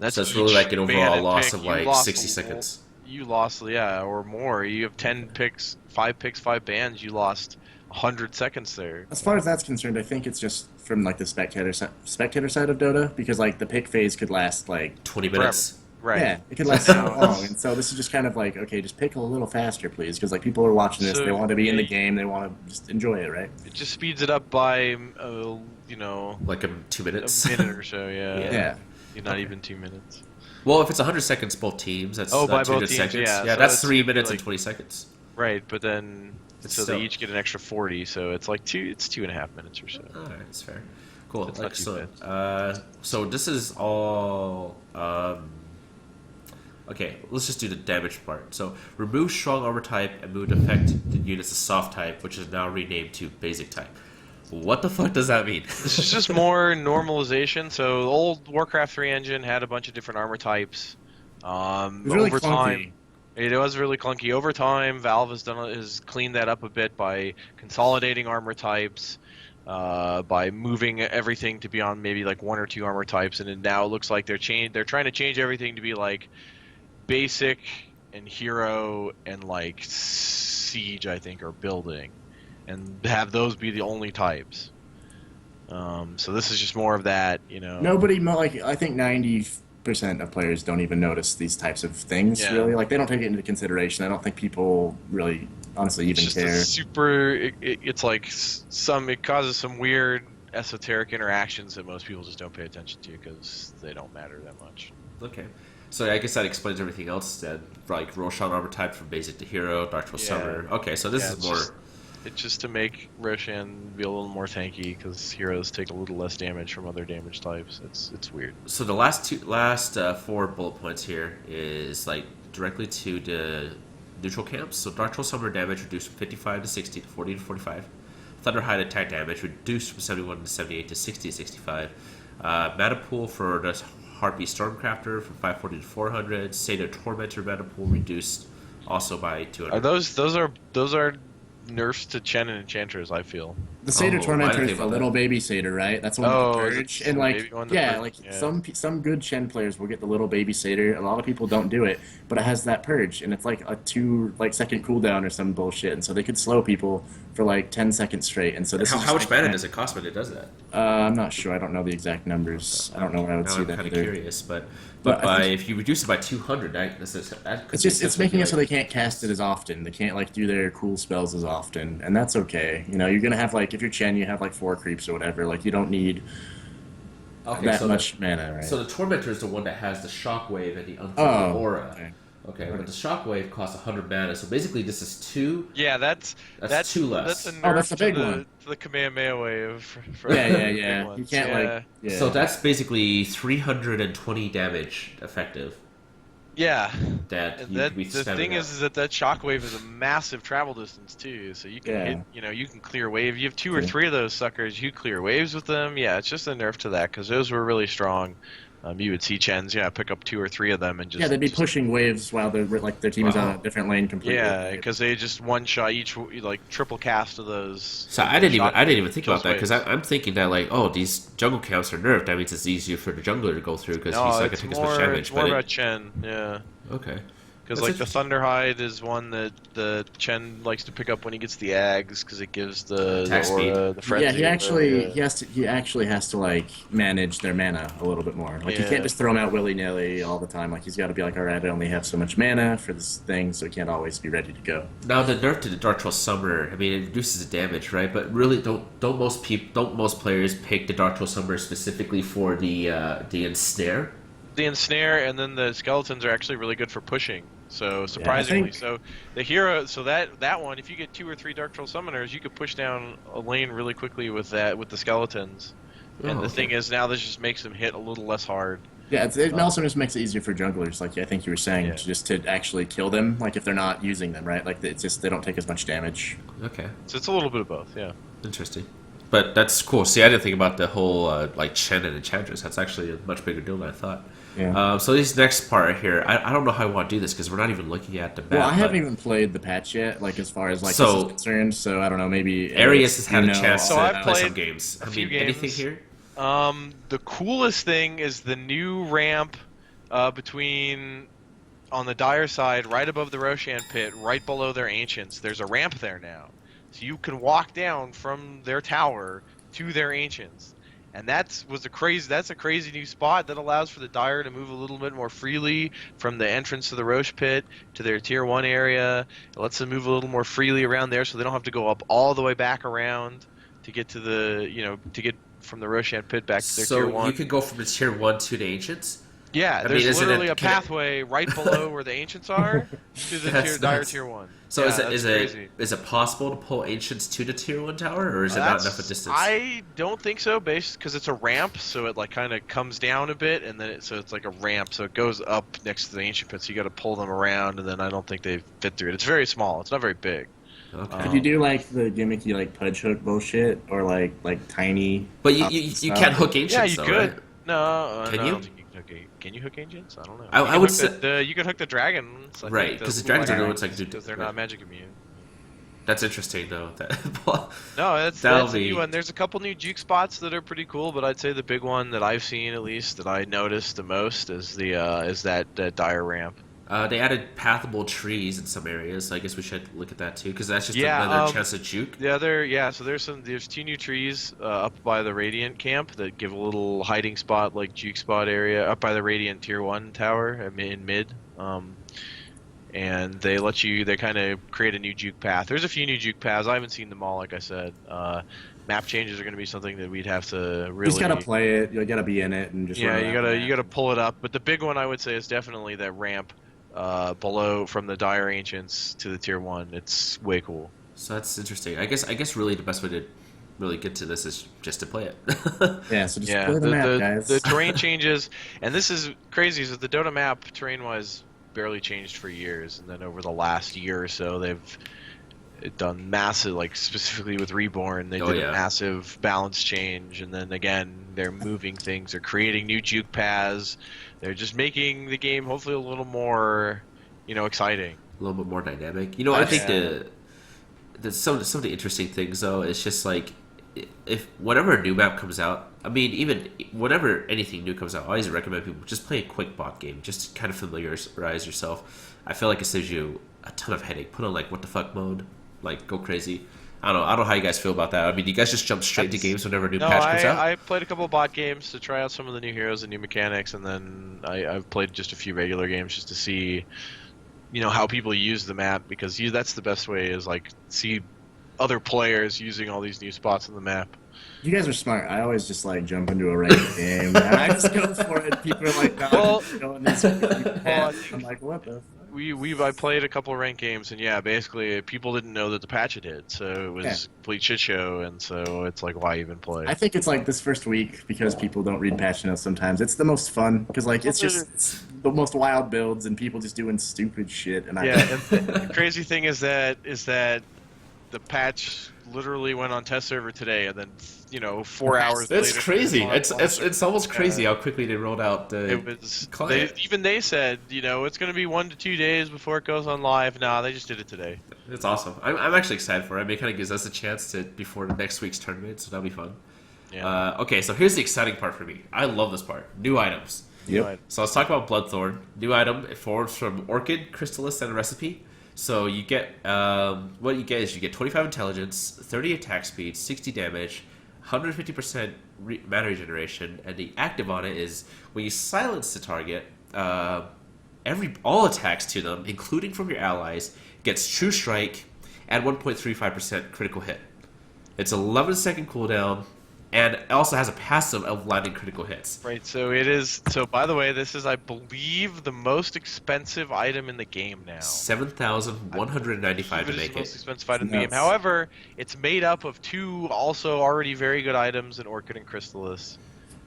so it's really like an overall loss pick. of like 60 seconds. You lost, yeah, or more. You have 10 picks, 5 bans. You lost 100 seconds there. As far as that's concerned, I think it's just from like the spectator side of Dota, because like the pick phase could last like 20 minutes. Right. Yeah, it could last so long, and so this is just kind of like, okay, just pick a little faster, please, because like people are watching this, they want to be in the game, they want to just enjoy it, right? It just speeds it up by, like 2 minutes. A minute or so, yeah. Yeah. Not even 2 minutes. Well, if it's 100 seconds both teams, that's by not 200 both teams, seconds. yeah. Yeah, So that's it's 3 minutes like- and 20 seconds. Right, but then It's so still- they each get an extra 40, so it's like it's 2.5 minutes or so. Alright, that's fair. Cool, It's not too excellent. So this is all... okay, let's just do the damage part. So, remove strong armor type and move affect the units to soft type, which is now renamed to basic type. What the fuck does that mean? This is just more normalization. So the old Warcraft 3 engine had a bunch of different armor types. It was really Over clunky. time, it was really clunky. Over time, Valve has cleaned that up a bit by consolidating armor types, by moving everything to be on maybe like 1 or 2 armor types, and then now it looks like they're trying to change everything to be like basic and hero and like siege, I think, or building, and have those be the only types. So this is just more of that, I think 90% of players don't even notice these types of things, Yeah. really. Like, they don't take it into consideration. I don't think people really, honestly, even It's just care. a super. It's like it causes some weird esoteric interactions that most people just don't pay attention to because they don't matter that much. Okay. So I guess that explains everything else then. Like Roshan armor type from basic to hero, Dark Troll Summer. Okay, so this is more... It's just to make Roshan be a little more tanky because heroes take a little less damage from other damage types. It's weird. So the last 4 bullet points here is like directly to the neutral camps. So Dark Troll Summer damage reduced from 55 to 60 to 40 to 45. Thunderhide attack damage reduced from 71 to 78 to 60 to 65. Mana pool for the Heartbeat Stormcrafter from 540 to 400. Satyr Tormentor mana pool reduced also by 200. Are those are nerfs to Chen and Enchantress, I feel. The Satyr I Tormentor didn't is think the about little baby Satyr, right? That's one with the is it purge. the And baby one, the purge? Yeah. some good Chen players will get the little baby Satyr. A lot of people don't do it, but it has that purge, and it's like a 2-second cooldown or some bullshit, and so they could slow people for like 10 seconds straight. And so this is How much just mana like, does it cost when it does that? I'm not sure. I don't know the exact numbers. I don't know where I would Now see I'm that kind of either. curious, but But I think- if you reduce it by 200, that It's making it so they can't cast it as often. They can't like do their cool spells as often, and that's okay. You're gonna have like, if you're Chen, you have like 4 creeps or whatever. Like, you don't need that much mana, right? So the Tormentor is the one that has the shockwave and the unholy Oh, aura. okay. Okay, but the shockwave costs 100 mana, so basically this is 2. Yeah, that's two less. That's a nerf Oh, that's the big to one. the Kamehameha wave. For Yeah, the big yeah. You ones. can't Yeah. like. Yeah. So that's basically 320 damage effective. Yeah, That and you that could be the spamming thing out. is that shockwave is a massive travel distance too. So you can Yeah. hit, you can clear wave. You have 2 or 3 of those suckers. You clear waves with them. Yeah, it's just a nerf to that because those were really strong. You would see Chens, pick up 2 or 3 of them and just They'd be pushing waves while they're like their team is on a different lane completely. Yeah, because they just one shot each, like triple cast of those. So I didn't even think about that because I'm thinking that like, oh, these jungle camps are nerfed. That means it's easier for the jungler to go through because he's not gonna take as much damage. It's more about Chen, yeah. Okay. Because like the Thunderhide is one that the Chen likes to pick up when he gets the Ags because it gives the aura, the frenzy. Yeah, he actually has to like manage their mana a little bit more. Like he can't just throw them out willy nilly all the time. Like he's got to be like, all right, I only have so much mana for this thing, so he can't always be ready to go. Now the nerf to the Dark Troll Summoner, I mean, it reduces the damage, right? But really, don't most players pick the Dark Troll Summoner specifically for the ensnare? The ensnare, and then the skeletons are actually really good for pushing. So surprisingly, so the hero, that one, if you get 2 or 3 Dark Troll Summoners, you could push down a lane really quickly with the skeletons. And the thing is, now this just makes them hit a little less hard. Yeah, it also just makes it easier for junglers, like I think you were saying, to actually kill them, like if they're not using them, right? Like it's just they don't take as much damage. Okay. So it's a little bit of both, yeah. Interesting. But that's cool. See, I didn't think about the whole like Chen and Enchantress. That's actually a much bigger deal than I thought. Yeah. So this next part here, I don't know how I want to do this because we're not even looking at the map. Well, I haven't even played the patch yet, like as far as like this is concerned. So I don't know. Maybe Arius has had a chance so to I've play played some games. a few games. Anything here? The coolest thing is the new ramp between on the Dire side, right above the Roshan pit, right below their Ancients. There's a ramp there now, so you can walk down from their tower to their Ancients. And that's a crazy new spot that allows for the Dire to move a little bit more freely from the entrance to the Roche pit to their tier 1 area. It lets them move a little more freely around there so they don't have to go up all the way back around to get to to get from the Roshan pit back to their tier 1. So you could go from the tier 1 to the Ancients? Yeah, there's literally a pathway right below where the Ancients are to the Dire tier 1. So is it possible to pull Ancients to the tier 1 tower, or is it not enough a distance? I don't think so, because it's a ramp, so it like kind of comes down a bit, and then it's like a ramp, so it goes up next to the Ancient pit, so you got to pull them around, and then I don't think they fit through it. It's very small. It's not very big. Okay. Could you do like the gimmicky like pudge hook bullshit, or like tiny? But you can't hook Ancients. Yeah, you though, could. Right? No, Can I you? don't think you can hook. Can you hook Ancients? I don't know. I would say you could hook the dragons. Right, because the dragons are the ones because they're not magic immune. That's interesting, though. No, that's a new one. There's a couple new juke spots that are pretty cool, but I'd say the big one that I've seen, at least, that I noticed the most is that Dire ramp. They added pathable trees in some areas, so I guess we should look at that too, because that's just another chance to juke. So there's 2 new trees up by the Radiant camp that give a little hiding spot, like juke spot area, up by the Radiant tier 1 tower in mid. And they kind of create a new juke path. There's a few new juke paths. I haven't seen them all, like I said. Map changes are going to be something that we'd have to really. You just gotta play it. You gotta be in it and just. Yeah, you gotta pull it up. But the big one I would say is definitely that ramp below from the Dire Ancients to the tier 1. It's way cool. So that's interesting. I guess really the best way to really get to this is just to play it. Yeah, so just play the map, guys. The terrain changes, and this is crazy. So the Dota map terrain-wise barely changed for years, and then over the last year or so they've done massive, like specifically with Reborn, they did a massive balance change, and then again they're moving things, they're creating new juke paths, they're just making the game hopefully a little more exciting, a little bit more dynamic. I think some of the interesting things though is just like if whenever a new map comes out, I mean, even whenever anything new comes out, I always recommend people just play a quick bot game, just to kind of familiarize yourself. I feel like it saves you a ton of headache. Put on like what the fuck mode, like go crazy. I don't know how you guys feel about that. I mean, do you guys just jump straight to games whenever a new patch comes out? I played a couple of bot games to try out some of the new heroes and new mechanics, and then I've played just a few regular games just to see, how people use the map, because that's the best way is like see other players using all these new spots on the map. You guys are smart. I always just like jump into a ranked game and I just go for it. People are like, no, Well, going this way. I'm like, what the fuck? I played a couple of ranked games, and yeah, basically people didn't know that the patch had hit, so it was a complete shit show, and so it's like, why even play? I think it's like this first week because people don't read patch notes sometimes. It's the most fun because like it's the most wild builds and people just doing stupid shit. And and the crazy thing is that the patch literally went on test server today, and then 4 hours later. That's crazy. It's almost crazy how quickly they rolled out the client. They said it's going to be 1 to 2 days before it goes on live. Nah, they just did it today. It's awesome. I'm actually excited for it. I mean, it kind of gives us a chance to before next week's tournament, so that'll be fun. Yeah. Okay, so here's the exciting part for me. I love this part. New items. Yep. So let's talk about Bloodthorn. New item. It forms from Orchid, Crystallis, and Recipe. So you get what you get is you get 25 intelligence, 30 attack speed, 60 damage, 150% mana regeneration, and the active on it is when you silence the target, all attacks to them, including from your allies, gets True Strike at 1.35% critical hit. It's 11-second cooldown, and it also has a passive of landing critical hits. Right, so it is. So by the way, this is, I believe, the most expensive item in the game now. 7,195 to make it is the most it. expensive item in the game. However, it's made up of 2 also already very good items in Orchid and Crystallis.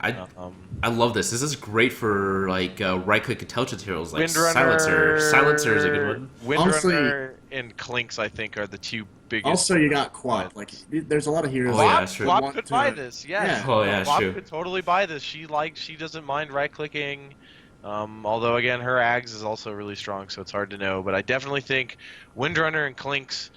I love this. This is great for like right-click intelligence heroes like Windrunner, Silencer. Silencer is a good one. Windrunner and Clinks, I think, are the 2 biggest. Also, you got Quap. Like, there's a lot of heroes. Oh, yeah, that's true. Quap could buy this. Yes. Oh yeah, Quap true. could totally buy this. She doesn't mind right-clicking. Although again, her Ags is also really strong, so it's hard to know. But I definitely think Windrunner and Clinks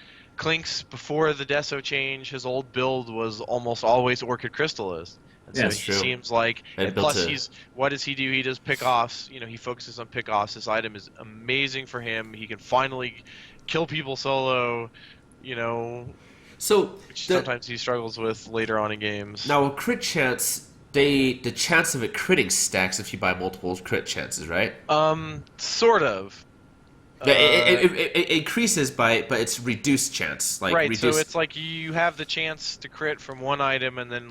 before the Deso change, his old build was almost always Orchid Crystallis. And so he seems like, and plus what does he do? He does pick-offs. He focuses on pick-offs. This item is amazing for him. He can finally kill people solo, So which sometimes he struggles with later on in games. Now, a crit chance, the chance of it critting stacks if you buy multiple crit chances, right? Sort of. It increases but it's reduced chance. Right, so it's like you have the chance to crit from one item, and then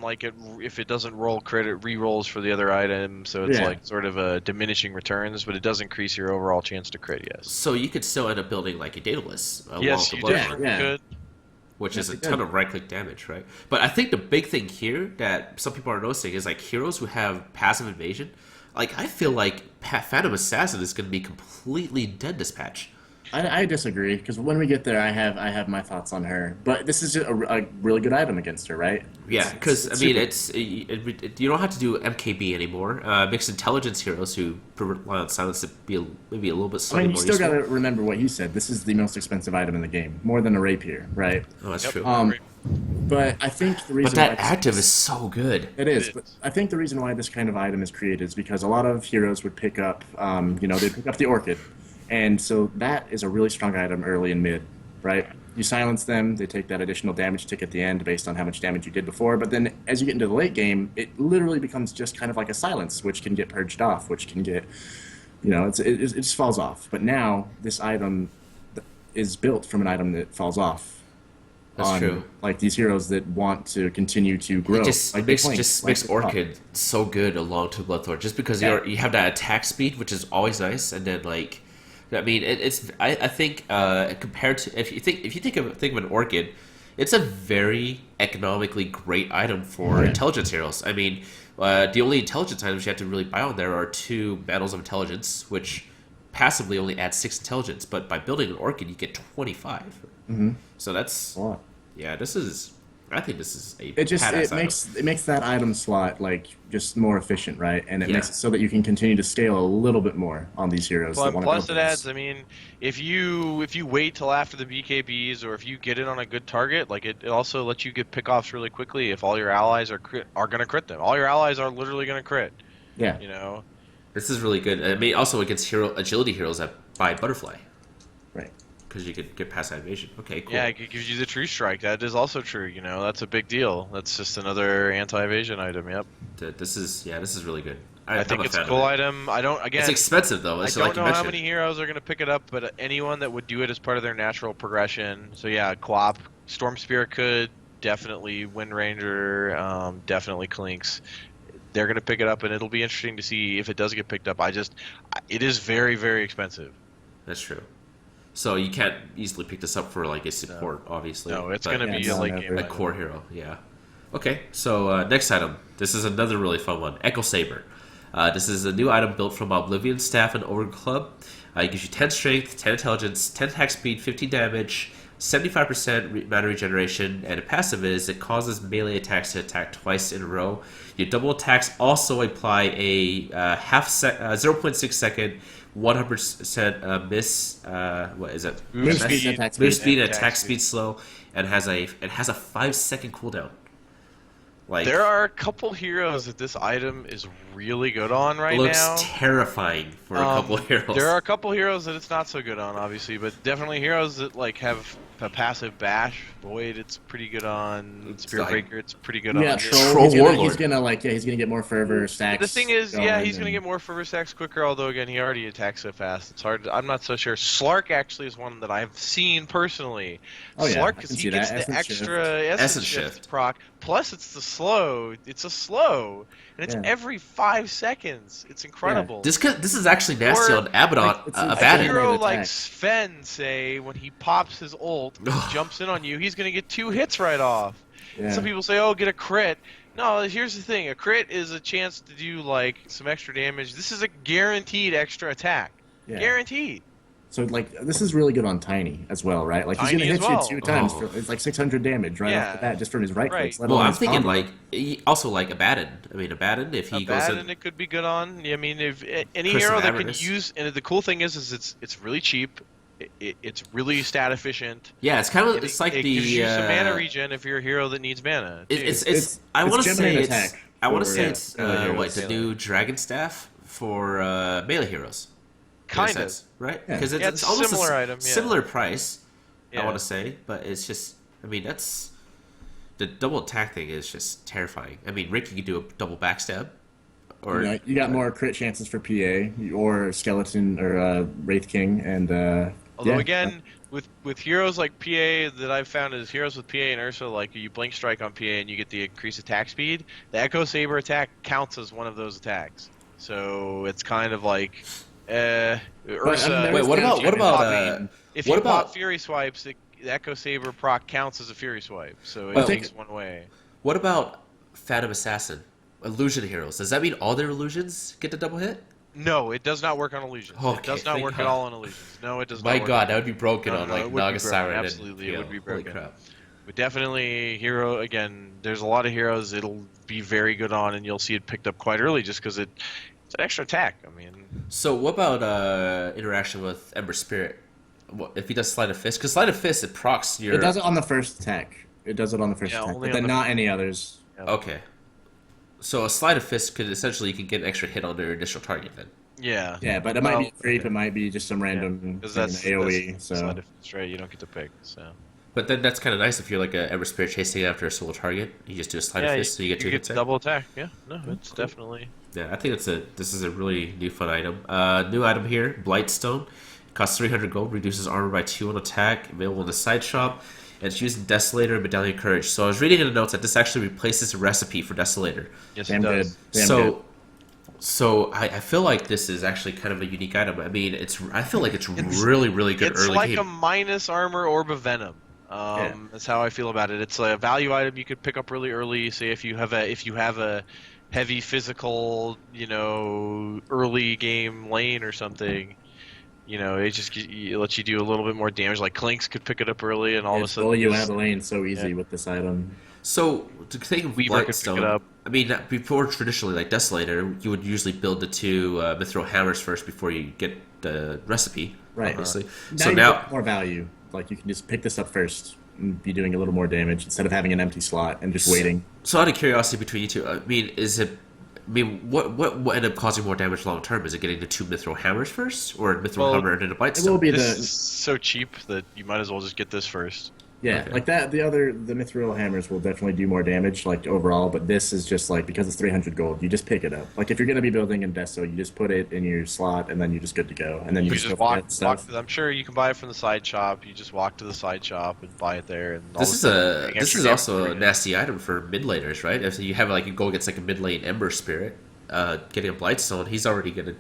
if it doesn't roll crit, it re-rolls for the other item, so it's like sort of a diminishing returns, but it does increase your overall chance to crit, yes. So you could still end up building like a Daedalus. Yes, you definitely could. Which is a ton of right-click damage, right? But I think the big thing here that some people are noticing is like heroes who have passive invasion. Like, I feel like Phantom Assassin is going to be completely dead this patch. I disagree, because when we get there, I have my thoughts on her. But this is a really good item against her, right? Yeah, because, I mean, you don't have to do MKB anymore. Mixed intelligence heroes who rely on silence to be maybe a little bit slightly more useful. You still got to remember what you said. This is the most expensive item in the game, more than a rapier, right? Oh, that's true. But I think the reason that active is so good. It is, but I think the reason why this kind of item is created is because a lot of heroes would pick up, they pick up the Orchid. And so that is a really strong item early and mid, right? You silence them, they take that additional damage tick at the end based on how much damage you did before, but then as you get into the late game, it literally becomes just kind of like a silence, which can get purged off, which can get, it just falls off. But now, this item is built from an item that falls off. That's true. Like these heroes that want to continue to grow. It makes Orchid so good along to Bloodthorn, just because you have that attack speed, which is always nice, and then I mean, I think compared to if you think of an Orchid, it's a very economically great item for intelligence heroes. I mean, the only intelligence items you have to really buy on there are 2 Battles of Intelligence, which passively only adds 6 intelligence, but by building an Orchid, you get 25. Mm-hmm. So that's I think this is a it makes that item slot just more efficient, right? And it makes it so that you can continue to scale a little bit more on these heroes. Plus it adds, I mean, if you wait till after the BKBs, or if you get it on a good target, it also lets you get pickoffs really quickly if all your allies are going to crit them. All your allies are literally going to crit. Yeah. This is really good. I mean, also against agility heroes that buy Butterfly. Right. Because you could get past evasion. Okay, cool. Yeah, it gives you the True Strike. That is also true. That's a big deal. That's just another anti-evasion item. Yep. This is really good. I think it's a cool item. It's expensive though. I don't know how many heroes are going to pick it up, but anyone that would do it as part of their natural progression. So yeah, Quap, Storm Spirit could definitely, Wind Ranger, definitely Clinks. They're going to pick it up, and it'll be interesting to see if it does get picked up. It is very, very expensive. That's true. So you can't easily pick this up for like a support, obviously. No, it's but going to be a no, late never. game a item. core hero. Yeah. Okay. So next item. This is another really fun one. Echo Saber. This is a new item built from Oblivion Staff and Ogre Club. It gives you 10 strength, 10 intelligence, 10 attack speed, 15 damage, 75% mana regeneration, and a passive is it causes melee attacks to attack twice in a row. Your double attacks also apply a 0.6 second 100% miss. What is it? Move speed and attack Move speed. speed and attack speed slow, and has a 5-second cooldown. Like There are a couple heroes that this item is really good on right looks now. terrifying for a couple heroes. There are a couple heroes that it's not so good on, obviously, but definitely heroes that like have a passive bash. Void, it's pretty good on. Spirit like- Breaker, it's pretty good Yeah, on. Troll he's Warlord. gonna get more fervor stacks. The thing is, going, yeah, he's going to and- get more fervor stacks quicker, although, again, he already attacks so fast. It's hard. I'm not so sure. Slark actually is one that I've seen personally. Oh, yeah, I Slark, can because he see gets that. the Essence extra shift. Essence Shift proc, plus it's the slow. It's a slow, and it's Yeah. every 5 seconds. It's incredible. This is actually nasty Or, on Abaddon. like, it's a A Abaddon. hero- hero attack. like Sven, say, when he pops his ult, jumps in on you, he's going to get 2 hits right off. Yeah. Some people say, oh, get a crit. No, here's the thing. A crit is a chance to do, like, some extra damage. This is a guaranteed extra attack. Yeah. Guaranteed. So like this is really good on Tiny as well, right? Like he's Tiny gonna as hit well. you 2 times. Oh. For, it's like 600 damage right Yeah. off the bat just from his right Right. clicks. let Well, alone I'm his thinking combo. also like Abaddon. I mean, Abaddon, if he goes Abaddon, in, it could be good on. I mean, if any Curse of hero that can Avernus. use, and the cool thing is it's really cheap. It's really stat efficient. yeah, it's kind of It, it's like it the gives you some mana regen if you're a hero that needs mana. too. it's I want to Gemini say and it's attack I want to for, say yeah, it's melee heroes. what the new Dragon Staff for melee heroes. in a Kind of. sense, right? Yeah. Because Yeah, it's it's almost similar a item, yeah. similar price. I Yeah. want to say, but it's just I mean that's the double attack thing is just terrifying. I mean, Rick, you could do a double backstab, or you got more crit chances for PA or Skeleton or Wraith King and Although yeah. again, with heroes like PA that I've found is heroes with PA and Ursa, like you blink strike on PA and you get the increased attack speed. The Echo Saber attack counts as one of those attacks, so it's kind of like Ursa. Wait, what about if what you about- pop Fury swipes, the Echo Saber proc counts as a Fury swipe, so it Well, takes one way. what about Phantom Assassin? Illusion heroes. Does that mean all their illusions get the double hit? No, it does not work on illusions. It Okay, does not thank work God. at all on illusions. No, it does not. My work God, on that would be broken No, on no, like it would be Naga broken. Siren. Absolutely, it would be Holy broken. crap! But definitely hero again. There's a lot of heroes it'll be very good on, and you'll see it picked up quite early just because it's an extra attack. I mean, So what about interaction with Ember Spirit? What, if he does Sleight of Fist? Because Sleight of Fist, it procs your... It does it on the first attack. It does it on the first Yeah, attack, only but on then the- not any others. Okay. So a Sleight of Fist could essentially, you can get an extra hit on their initial target then. yeah, Yeah, but it might be Well, creep. It might be just some random because AOE. that's So sleight of fist, right? You don't get to pick. So But then that's kind of nice if you're like a Ember Spirit chasing after a solo target. You just do a Sleight of yeah, Fist, so you get two hits in. double attack. Yeah, no, it's definitely. Yeah, I think this is a really new fun item. New item here, Blightstone. Costs 300 gold, reduces armor by 2 on attack, available in the side shop, and it's used in Desolator and Medallion Courage. So I was reading in the notes that this actually replaces a recipe for Desolator. Yes, damn it good. does. Damn so good. so I feel like this is actually kind of a unique item. I mean, I feel like it's really, really good It's early like game. a minus armor orb of venom. That's how I feel about it. It's a value item you could pick up really early. Say if you have a heavy physical, early game lane or something. It just lets you do a little bit more damage. Like Clinks could pick it up early, and all of a sudden, Well, you this- have a lane so easy Yeah. with this item. So to think of Weaver could pick it Blightstone, up. I mean, before traditionally like Desolator, you would usually build the 2 Mithril Hammers first before you get the recipe, Right. obviously. Now So you now, get more value. Like you can just pick this up first and be doing a little more damage instead of having an empty slot and just waiting. so out of curiosity between you two, I mean, what ended up causing more damage long term? Is it getting the 2 Mithril Hammers first, or Mithril Well, Hammer and then a It will Blightstone? be This the is so cheap that you might as well just get this first. yeah, Okay. like that. The Mithril hammers will definitely do more damage, like overall. But this is just like because it's 300 gold, you just pick it up. Like if you're gonna be building in Desto, you just put it in your slot and then you're just good to go. And then you You just just go for walk. that stuff. I'm sure you can buy it from the side shop. You just walk to the side shop and buy it there. And all This of is sudden, a you're getting this extra is damage also a every day. nasty item for mid laners, right? If you have like a goal against like a mid lane Ember Spirit, getting a Blightstone, he's already gonna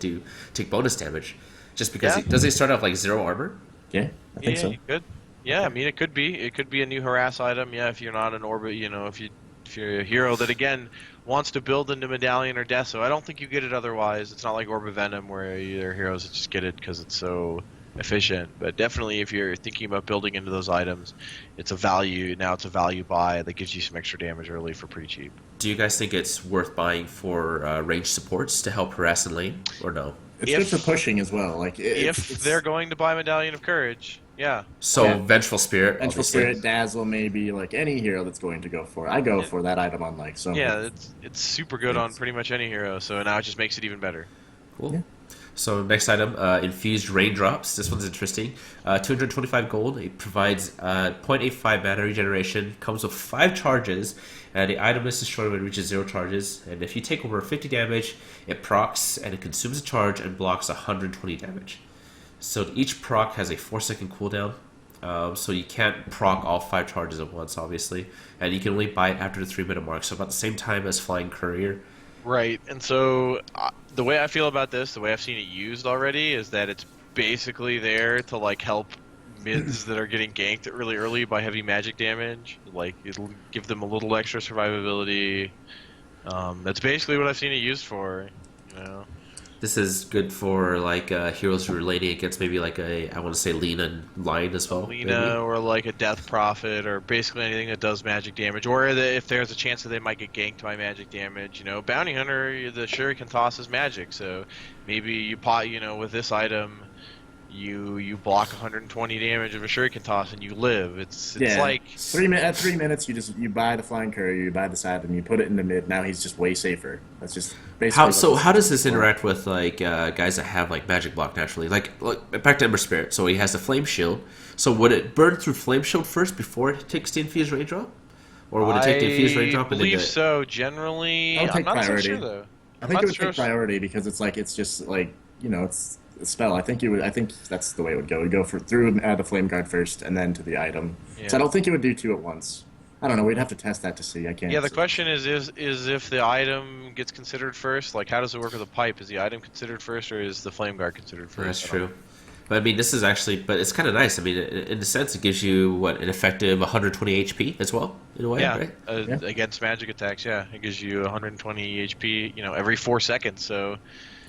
take bonus damage. Just because Yeah. does he start off like 0 armor? Yeah, I think so. You could. Yeah, I mean, it could be. It could be a new harass item. Yeah, if you're not an orbit, if you're a hero that again wants to build into Medallion or Deso, I don't think you get it otherwise. It's not like Orb of Venom where you're heroes that just get it because it's so efficient. But definitely, if you're thinking about building into those items, it's a value. Now it's a value buy that gives you some extra damage early for pretty cheap. Do you guys think it's worth buying for range supports to help harass in lane, or no? It's good for pushing as well. Like If they're going to buy Medallion of Courage, yeah. So Yeah. Vengeful Spirit, Vengeful obviously. Spirit, Dazzle, maybe like any hero that's going to go for it. I go for that item on like so. Yeah, it's super good on pretty much any hero, so now it just makes it even better. Cool. Yeah. So next item, Infused Raindrops. This one's interesting. 225 gold. It provides 0.85 mana regeneration. Comes with 5 charges. And the item is destroyed when it reaches 0 charges. And if you take over 50 damage, it procs and it consumes a charge and blocks 120 damage. So each proc has a 4-second cooldown. So you can't proc all 5 charges at once, obviously. And you can only buy it after the 3-minute mark. So about the same time as Flying Courier. Right, and so the way I feel about this, the way I've seen it used already, is that it's basically there to like help mids that are getting ganked really early by heavy magic damage. Like it'll give them a little extra survivability. That's basically what I've seen it used for. You know. This is good for like heroes who are laning against maybe like I want to say Lena and Lion as well. Lena maybe. or like a Death Prophet or basically anything that does magic damage, or if there's a chance that they might get ganked by magic damage. You know, Bounty Hunter, the Shuriken toss is magic, so maybe you pot, with this item, you block 120 damage of a Shuriken toss and you live. It's like at 3 minutes you buy the Flying Courier, you buy this item, you put it into mid. Now he's just way safer. That's just basically How does this interact with like guys that have like magic block naturally? Like back to Ember Spirit. So he has the Flame Shield. So would it burn through Flame Shield first before it takes the Infused Raindrop, or would it take the Infused Raindrop and then believe so. Generally, I'll take I'm not priority. so sure though. I think it would take priority because it's just like it's a spell. I think that's the way it would go. It would go through the Flame Guard first and then to the item. Yeah. So I don't think it would do 2 at once. I don't know. We'd have to test that to see. I can't. Yeah, the question is if the item gets considered first, like how does it work with a pipe? Is the item considered first or is the Flame Guard considered first? That's true. But I mean, this is actually, but it's kind of nice. I mean, in a sense, it gives you an effective 120 HP as well, in a way, Yeah, right? against magic attacks. Yeah, it gives you 120 HP. Every 4 seconds. So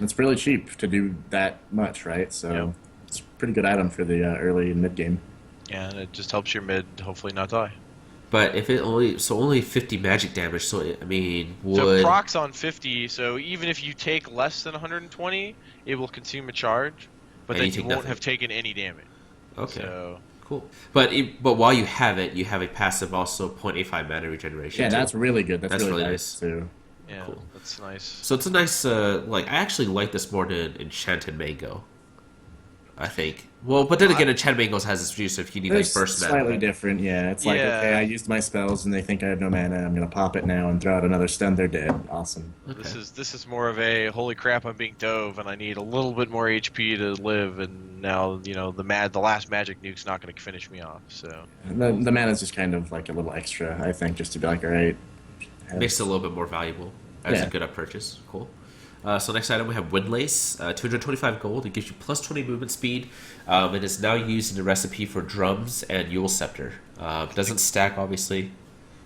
it's really cheap to do that much, right? So it's a pretty good item for the early and mid game. yeah, and it just helps your mid hopefully not die. But if it only 50 magic damage, so I mean, So procs on 50. So even if you take less than 120, it will consume a charge, but And then you you take won't nothing. have taken any damage. Okay. So Cool. But while you have it, you have a passive also 0.85 mana regeneration. Yeah, too. that's really good. That's really really nice too. yeah, Cool. that's nice. So it's a nice, I actually like this more than Enchanted Mango. I think. Well, but then again, Enchanted Mangoes has its use if you need like It's burst mana. slightly different, yeah. It's like, Yeah. okay, I used my spells and they think I have no mana. I'm gonna pop it now and throw out another stun. They're dead. Awesome. Okay. This is more of a holy crap, I'm being dove and I need a little bit more HP to live, and now the last magic nuke's not going to finish me off. So The mana's just kind of like a little extra, I think, just to be like, all right. Makes it a little bit more valuable as Yeah. a good up purchase. Cool. So next item we have Windlace, 225 gold. It gives you plus 20 movement speed. It is now used in the recipe for drums and Yule Scepter. It doesn't stack, obviously.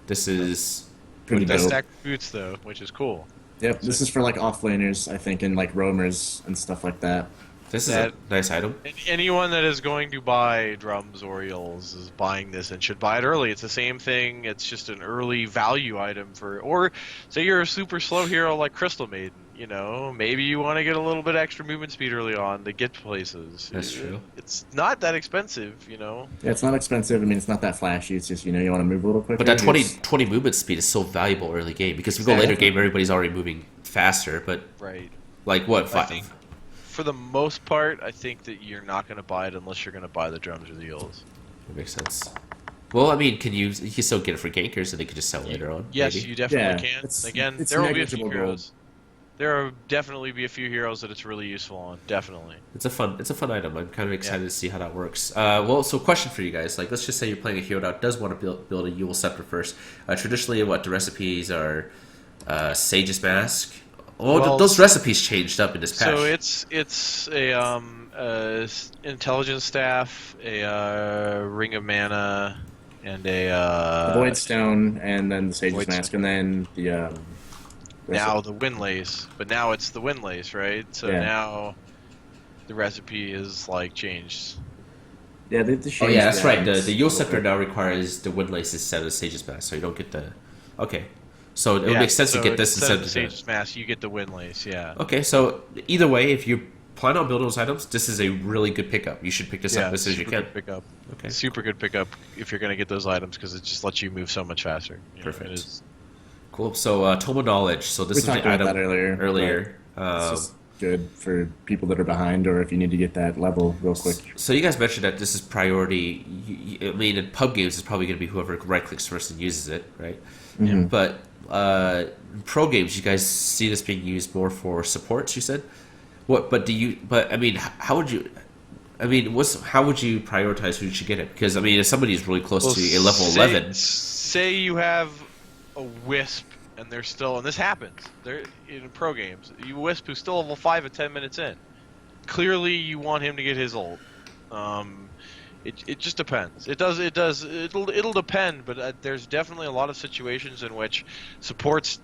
This is Pretty it does dope. stack boots though, which is cool. Yep, this is for like offlaners, I think, and like roamers and stuff like that. this is That- a nice item. Anyone that is going to buy drums or eels is buying this and should buy it early. It's the same thing. It's just an early value item or say you're a super slow hero like Crystal Maiden. Maybe you want to get a little bit extra movement speed early on to get places. That's true. It's not that expensive, Yeah, it's not expensive. I mean, it's not that flashy. It's just, you want to move a little quicker. But that 20 It's- movement speed is so valuable early game because if we go later game, everybody's already moving faster. But Right. like what? I 5? think for the most part, I think that you're not going to buy it unless you're going to buy the drums or the eels. That makes sense. Well, I mean, you can still get it for gankers and they could just sell later on? Yes, maybe? you definitely Yeah, can. it's- Again, it's there will be a few negligible heroes. There will definitely be a few heroes that it's really useful on. Definitely. It's a fun item. I'm kind of excited to see how that works. Well, so question for you guys: like, let's just say you're playing a hero that does want to build a Yule Scepter first. Traditionally, the recipes are Sage's Mask. Oh, Well, those recipes changed up in this patch. So it's a intelligence staff, a ring of mana, and The a Void Stone, and then the Sage's Void Mask, Stone. and then now the Windlace. But now it's the Windlace, right? So Yeah. now the recipe is like changed. Yeah, they Oh changed yeah, that's right. that. The Yule Scepter now requires the Windlace instead of Sage's Mask, so you don't get the. Okay, so it would make sense to get this instead of instead the of Sage's Mask, you get the Windlace. Yeah. Okay, so either way, if you plan on building those items, this is a really good pickup. You should pick this up as soon as you super can. good pickup. Okay. Super good pickup if you're going to get those items because it just lets you move so much faster. Perfect. It is. Cool. So Tome of Knowledge. So this We is talked the about item that earlier. earlier. It's just good for people that are behind, or if you need to get that level real quick. So you guys mentioned that this is priority. I mean, in pub games, it's probably going to be whoever right clicks first and uses it, right? Mhm. But in pro games, you guys see this being used more for supports. You said, what? But do you? But I mean, how would you? I mean, how would you prioritize who should get it? Because I mean, if somebody's really close to a level 11, Say you have a Wisp and they're still, and this happens, they're in pro games. You Wisp who's still level 5 at 10 minutes in. Clearly, you want him to get his ult. It just depends. It'll depend, but there's definitely a lot of situations in which supports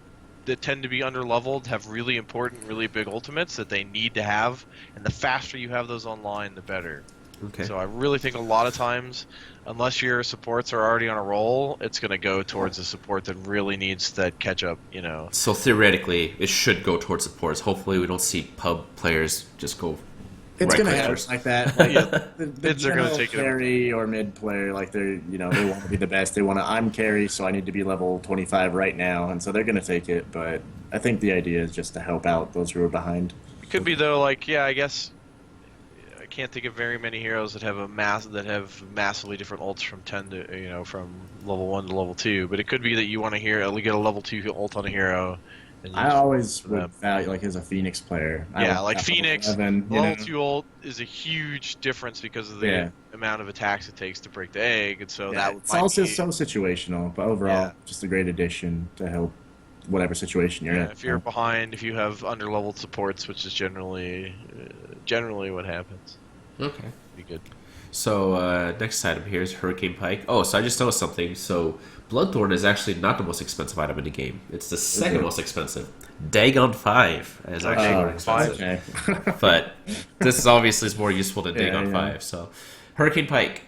that tend to be underleveled have really important, really big ultimates that they need to have, and the faster you have those online, the better. okay. So I really think a lot of times, unless your supports are already on a roll, it's going to go towards a support that really needs that catch-up, you know. So theoretically, it should go towards supports. Hopefully, we don't see pub players just go. It's right gonna click happen first. like that. Like, Yeah. the Mids are gonna general take it. carry or mid player, like they want to be the best. They want to. I'm carry, so I need to be level 25 right now, and so they're gonna take it. But I think the idea is just to help out those who are behind. It could be, though, like, yeah, I guess I can't think of very many heroes that have massively different ults from 10 to, from level 1 to level 2, but it could be that you want to get a level 2 ult on a hero. And I always would value, like, as a Phoenix player. I Yeah, would like have Phoenix, 11, level 2 ult is a huge difference because of the Yeah. amount of attacks it takes to break the egg, and so Yeah, that it's might also be, so situational, but overall, Yeah. just a great addition to help whatever situation you're in. if you're behind, if you have underleveled supports, which is generally what happens. Okay. Be good. So next item here is Hurricane Pike. Oh, so I just noticed something. So Bloodthorn is actually not the most expensive item in the game. It's the second most expensive. Dagon 5 is actually more expensive. Okay. But this is obviously more useful than Dagon yeah. 5. So Hurricane Pike.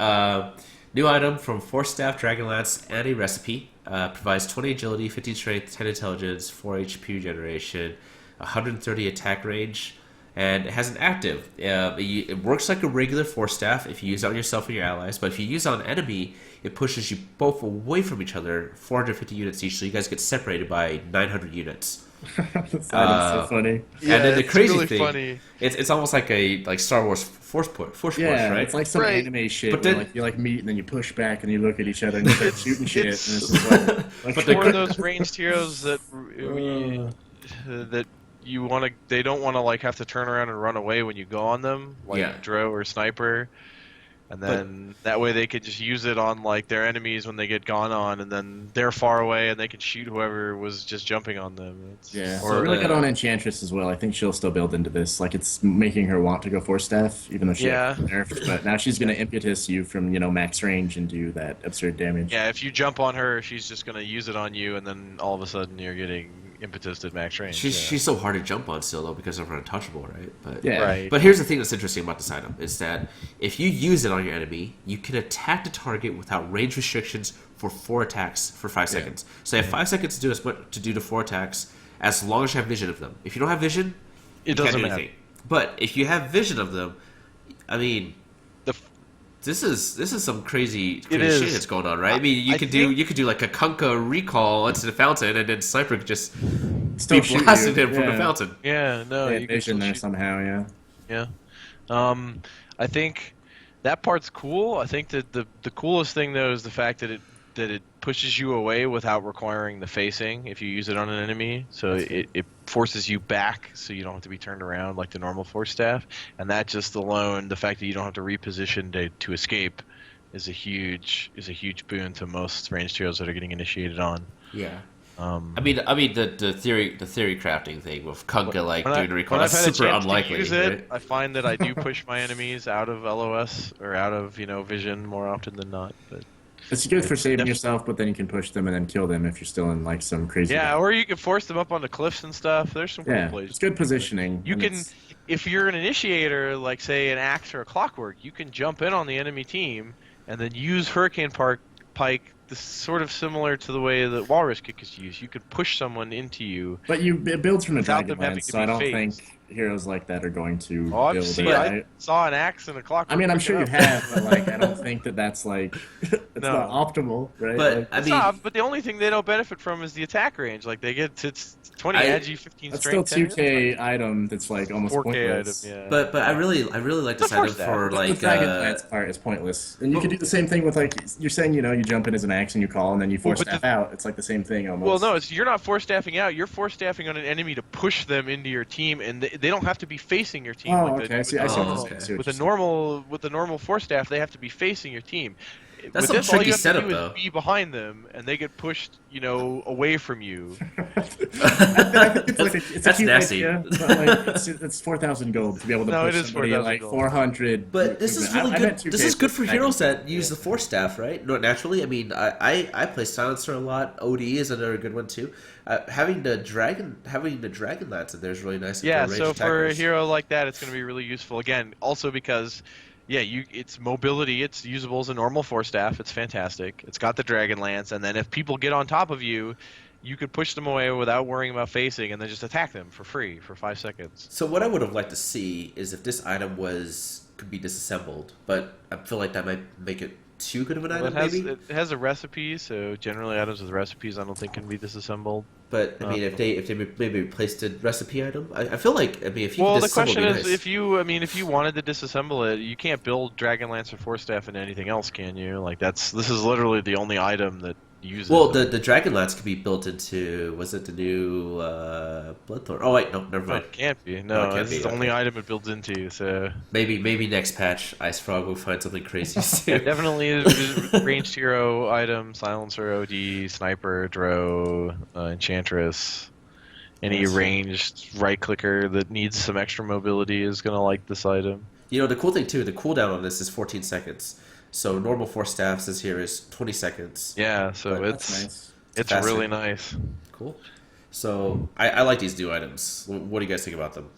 New item from Force Staff, Dragonlance, and a recipe. Provides 20 agility, 15 strength, 10 intelligence, 4 HP generation, 130 attack range, and it has an active. It works like a regular Force Staff if you use it on yourself and your allies, but if you use it on an enemy, it pushes you both away from each other, 450 units each, so you guys get separated by 900 units. That's so funny. And then the it's crazy really thing, funny. it's almost like like Star Wars Force Push, Yeah, right? it's like some Right. anime shit. But Where, then- you meet and then you push back and you look at each other and you start shooting shit. And it's just like, But It's one of those ranged heroes that you want to. They don't want to like have to turn around and run away when you go on them, like Yeah. Dro or Sniper, and then that way they could just use it on like their enemies when they get gone on, and then they're far away and they can shoot whoever was just jumping on them. yeah, Or so really the- good on Enchantress as well. I think she'll still build into this. Like it's making her want to go Force Staff, even though she Yeah. got nerfed. But now she's going to impetus you from max range and do that absurd damage. Yeah, if you jump on her, she's just gonna use it on you, and then all of a sudden you're getting impetus at max range. She's so hard to jump on still though because of her untouchable, right? But Yeah. Right. But here's the thing that's interesting about this item is that if you use it on your enemy, you can attack the target without range restrictions for 4 attacks for 5 seconds. So you have 5 seconds to do the 4 attacks as long as you have vision of them. If you don't have vision, It you can't doesn't do matter. anything. But if you have vision of them, I mean, The this is some crazy It shit is. that's going on, right? I mean, you I could think- do like a Kunkka recall into the fountain, and then Sniper could just Still be shoot blasting you, him from the yeah. fountain. yeah, no, Yeah, you can vision still there shoot. somehow, yeah. Yeah. I think that part's cool. I think that the coolest thing though is the fact that it pushes you away without requiring the facing if you use it on an enemy. So it forces you back so you don't have to be turned around like the normal Force Staff. And that just alone, the fact that you don't have to reposition to escape is a huge boon to most ranged heroes that are getting initiated on. Yeah. I mean the theory crafting thing with Kunga like doing recall, when I've that's had a super chance unlikely, to use it, right? I find that I do push my enemies out of LOS or out of vision more often than not. But It's good for it's saving yourself, but then you can push them and then kill them if you're still in like some crazy. yeah, battle. or you can force them up onto cliffs and stuff. There's some cool Yeah, plays. it's good positioning. You and can, it's- if you're an initiator, like say an axe or a clockwork, you can jump in on the enemy team and then use Hurricane Pike. This is sort of similar to the way that Walrus Kick is used. You could push someone into you. But it builds from the Without them having Dragonlance, to so be I don't phased. think heroes like that are going to Oh, build it. I Right? saw an axe and a clockwork. I mean, I'm pick sure it you up. have, but like, I don't think that's like it's No. not optimal, right? But Like, I It's mean, not, but the only thing they don't benefit from is the attack range. Like they get it's 20 I- agi, 15 that's still strength. 2K item that's like almost 4K pointless. item, yeah. but I really like this Of course item that. for The like Dragonlance part is pointless, and you could do the same thing with like you're saying, you jump in as an axe and you call, and then you force but staff out. It's like the same thing almost. Well, no, you're not force staffing out. You're force staffing on an enemy to push them into your team, and they don't have to be facing your team. Oh, like okay. I see. I see what you're saying. I see what With you're a saying. normal force staff, they have to be facing your team. That's With some this, all tricky you have setup, to do though. is be behind them, and they get pushed, away from you. I think it's like it's a That's cute nasty. idea, but like it's 4,000 gold to be able to No, it push is somebody 4,000 at like gold. 400. But this is movement. really I good. bet 2K This is good for is heroes actually- that use the force staff, right? No, naturally. I mean, I play Silencer a lot. OD is another good one too. Having the dragon lance in there is really nice. Yeah, for ranged so for a attackers. hero like that, it's going to be really useful. Again, also because, yeah, it's mobility. It's usable as a normal force staff. It's fantastic. It's got the dragon lance, and then if people get on top of you, you could push them away without worrying about facing, and then just attack them for free for 5 seconds. So what I would have liked to see is if this item could be disassembled, but I feel like that might make it too good of an Well, item, maybe. it has a recipe, so generally items with recipes I don't think can be disassembled. But I mean, if they maybe replaced a recipe item, I feel like if you Well, could the disassemble, question it'd be is, nice. if you wanted to disassemble it, you can't build Dragonlance or Force Staff into anything else, can you? Like this is literally the only item that uses. Well, them. the dragon lance could be built into the new Bloodthorn? Oh wait, no, never No, mind. it can't be. Oh, No, it can't this be, is the only okay. item it builds into. So Maybe next patch, Ice Frog will find something crazy soon. definitely a ranged hero item: Silencer, OD, Sniper, Dro, Enchantress. Any Nice. ranged right clicker that needs some extra mobility is gonna like this item. You know, the cool thing too, the cooldown on this is 14 seconds. So normal force staff says here is 20 seconds. Yeah, so But it's That's nice. it's faster. really nice. Cool. So I like these new items. What do you guys think about them?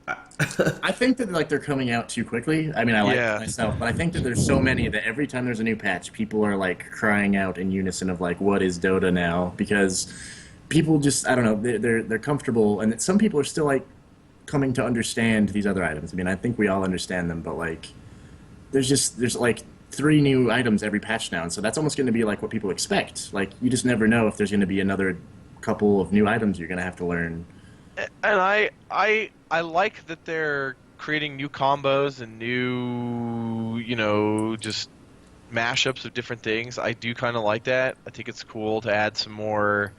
I think that like they're coming out too quickly. I mean, I like Yeah. it myself, but I think that there's so many that every time there's a new patch, people are like crying out in unison of like, "What is Dota now?" Because people just, I don't know, they're comfortable, and some people are still like coming to understand these other items. I mean, I think we all understand them, but like, there's like 3 new items every patch now, and so that's almost going to be like what people expect. Like, you just never know if there's going to be another couple of new items you're going to have to learn. And I like that they're creating new combos and new, just mashups of different things. I do kind of like that. I think it's cool to add some more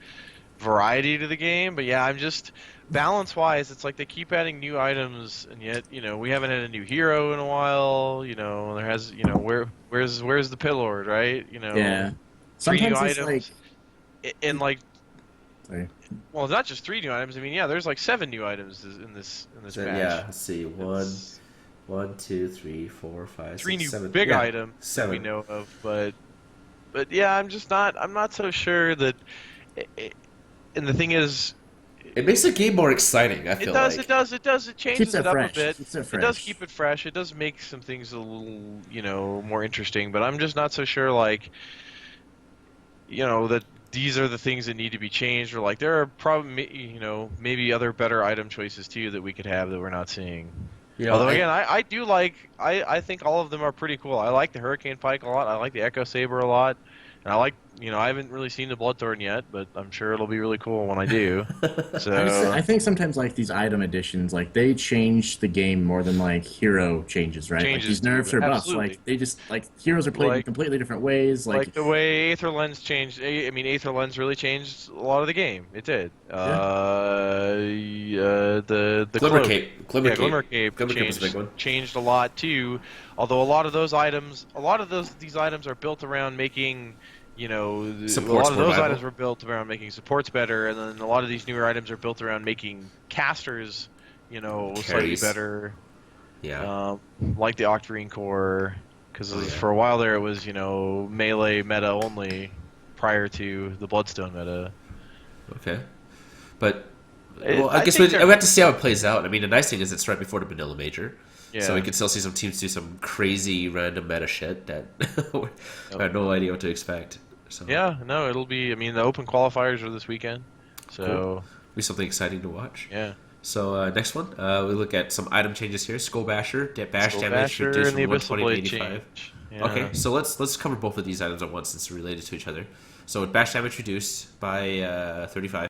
variety to the game. But yeah, I'm just balance-wise, it's like they keep adding new items, and yet we haven't had a new hero in a while. There has where's the Pillord, right? Yeah. 3 new Sometimes it's items. And like, Sorry. well, it's not just 3 new items. I mean, yeah, there's like 7 new items in this So, match. yeah, let's see. It's 1, 2, 3, 4, 5, 3 6, new 7. big Yeah, items that we 7. know of, but yeah, I'm not so sure that. And the thing is, It makes the game more exciting. I it feel does, like. it does, it changes Keeps it it up fresh. a bit. Keeps it It does fresh. keep it fresh. It does make some things a little, more interesting. But I'm just not so sure, like, that these are the things that need to be changed, or like there are probably, maybe other better item choices too that we could have that we're not seeing. Although again, I do like, I think all of them are pretty cool. I like the Hurricane Pike a lot. I like the Echo Saber a lot, and I like, I haven't really seen the Bloodthorn yet, but I'm sure it'll be really cool when I do. So I think sometimes like these item additions, like they change the game more than like hero changes, right? Like Changes these nerfs do, or buffs, absolutely. like they just like heroes are played in Like- completely different ways. like the way Aether Lens changed. I mean, Aether Lens really changed a lot of the game. It did. The Glimmer cloak. Cape. Glimmer Yeah, Cape. Glimmer Cape Glimmer Cape was a big one. changed a lot too. Although a lot of these items are built around making, you know, a Support's lot of more those viable. items were built around making supports better, and then a lot of these newer items are built around making casters, you know, slightly Carries. better. Yeah. Like the Octarine Core, because Oh, yeah. for a while there it was, you know, melee meta only prior to the Bloodstone meta. Okay. But well, I I guess think we have to see how it plays out. I mean, the nice thing is it's right before the Vanilla Major, so we Yeah. can still see some teams do some crazy random meta shit that I had no idea what to expect. So Yeah, no, it'll be. I mean, the open qualifiers are this weekend, so cool. Be something exciting to watch. yeah. So next one, we look at some item changes here. Skull Basher, bash Skull damage Basher reduced and the from Abyssal 120 to Blade 85. change. Yeah. Okay, so let's cover both of these items at once since they're related to each other. So bash damage reduced by 35.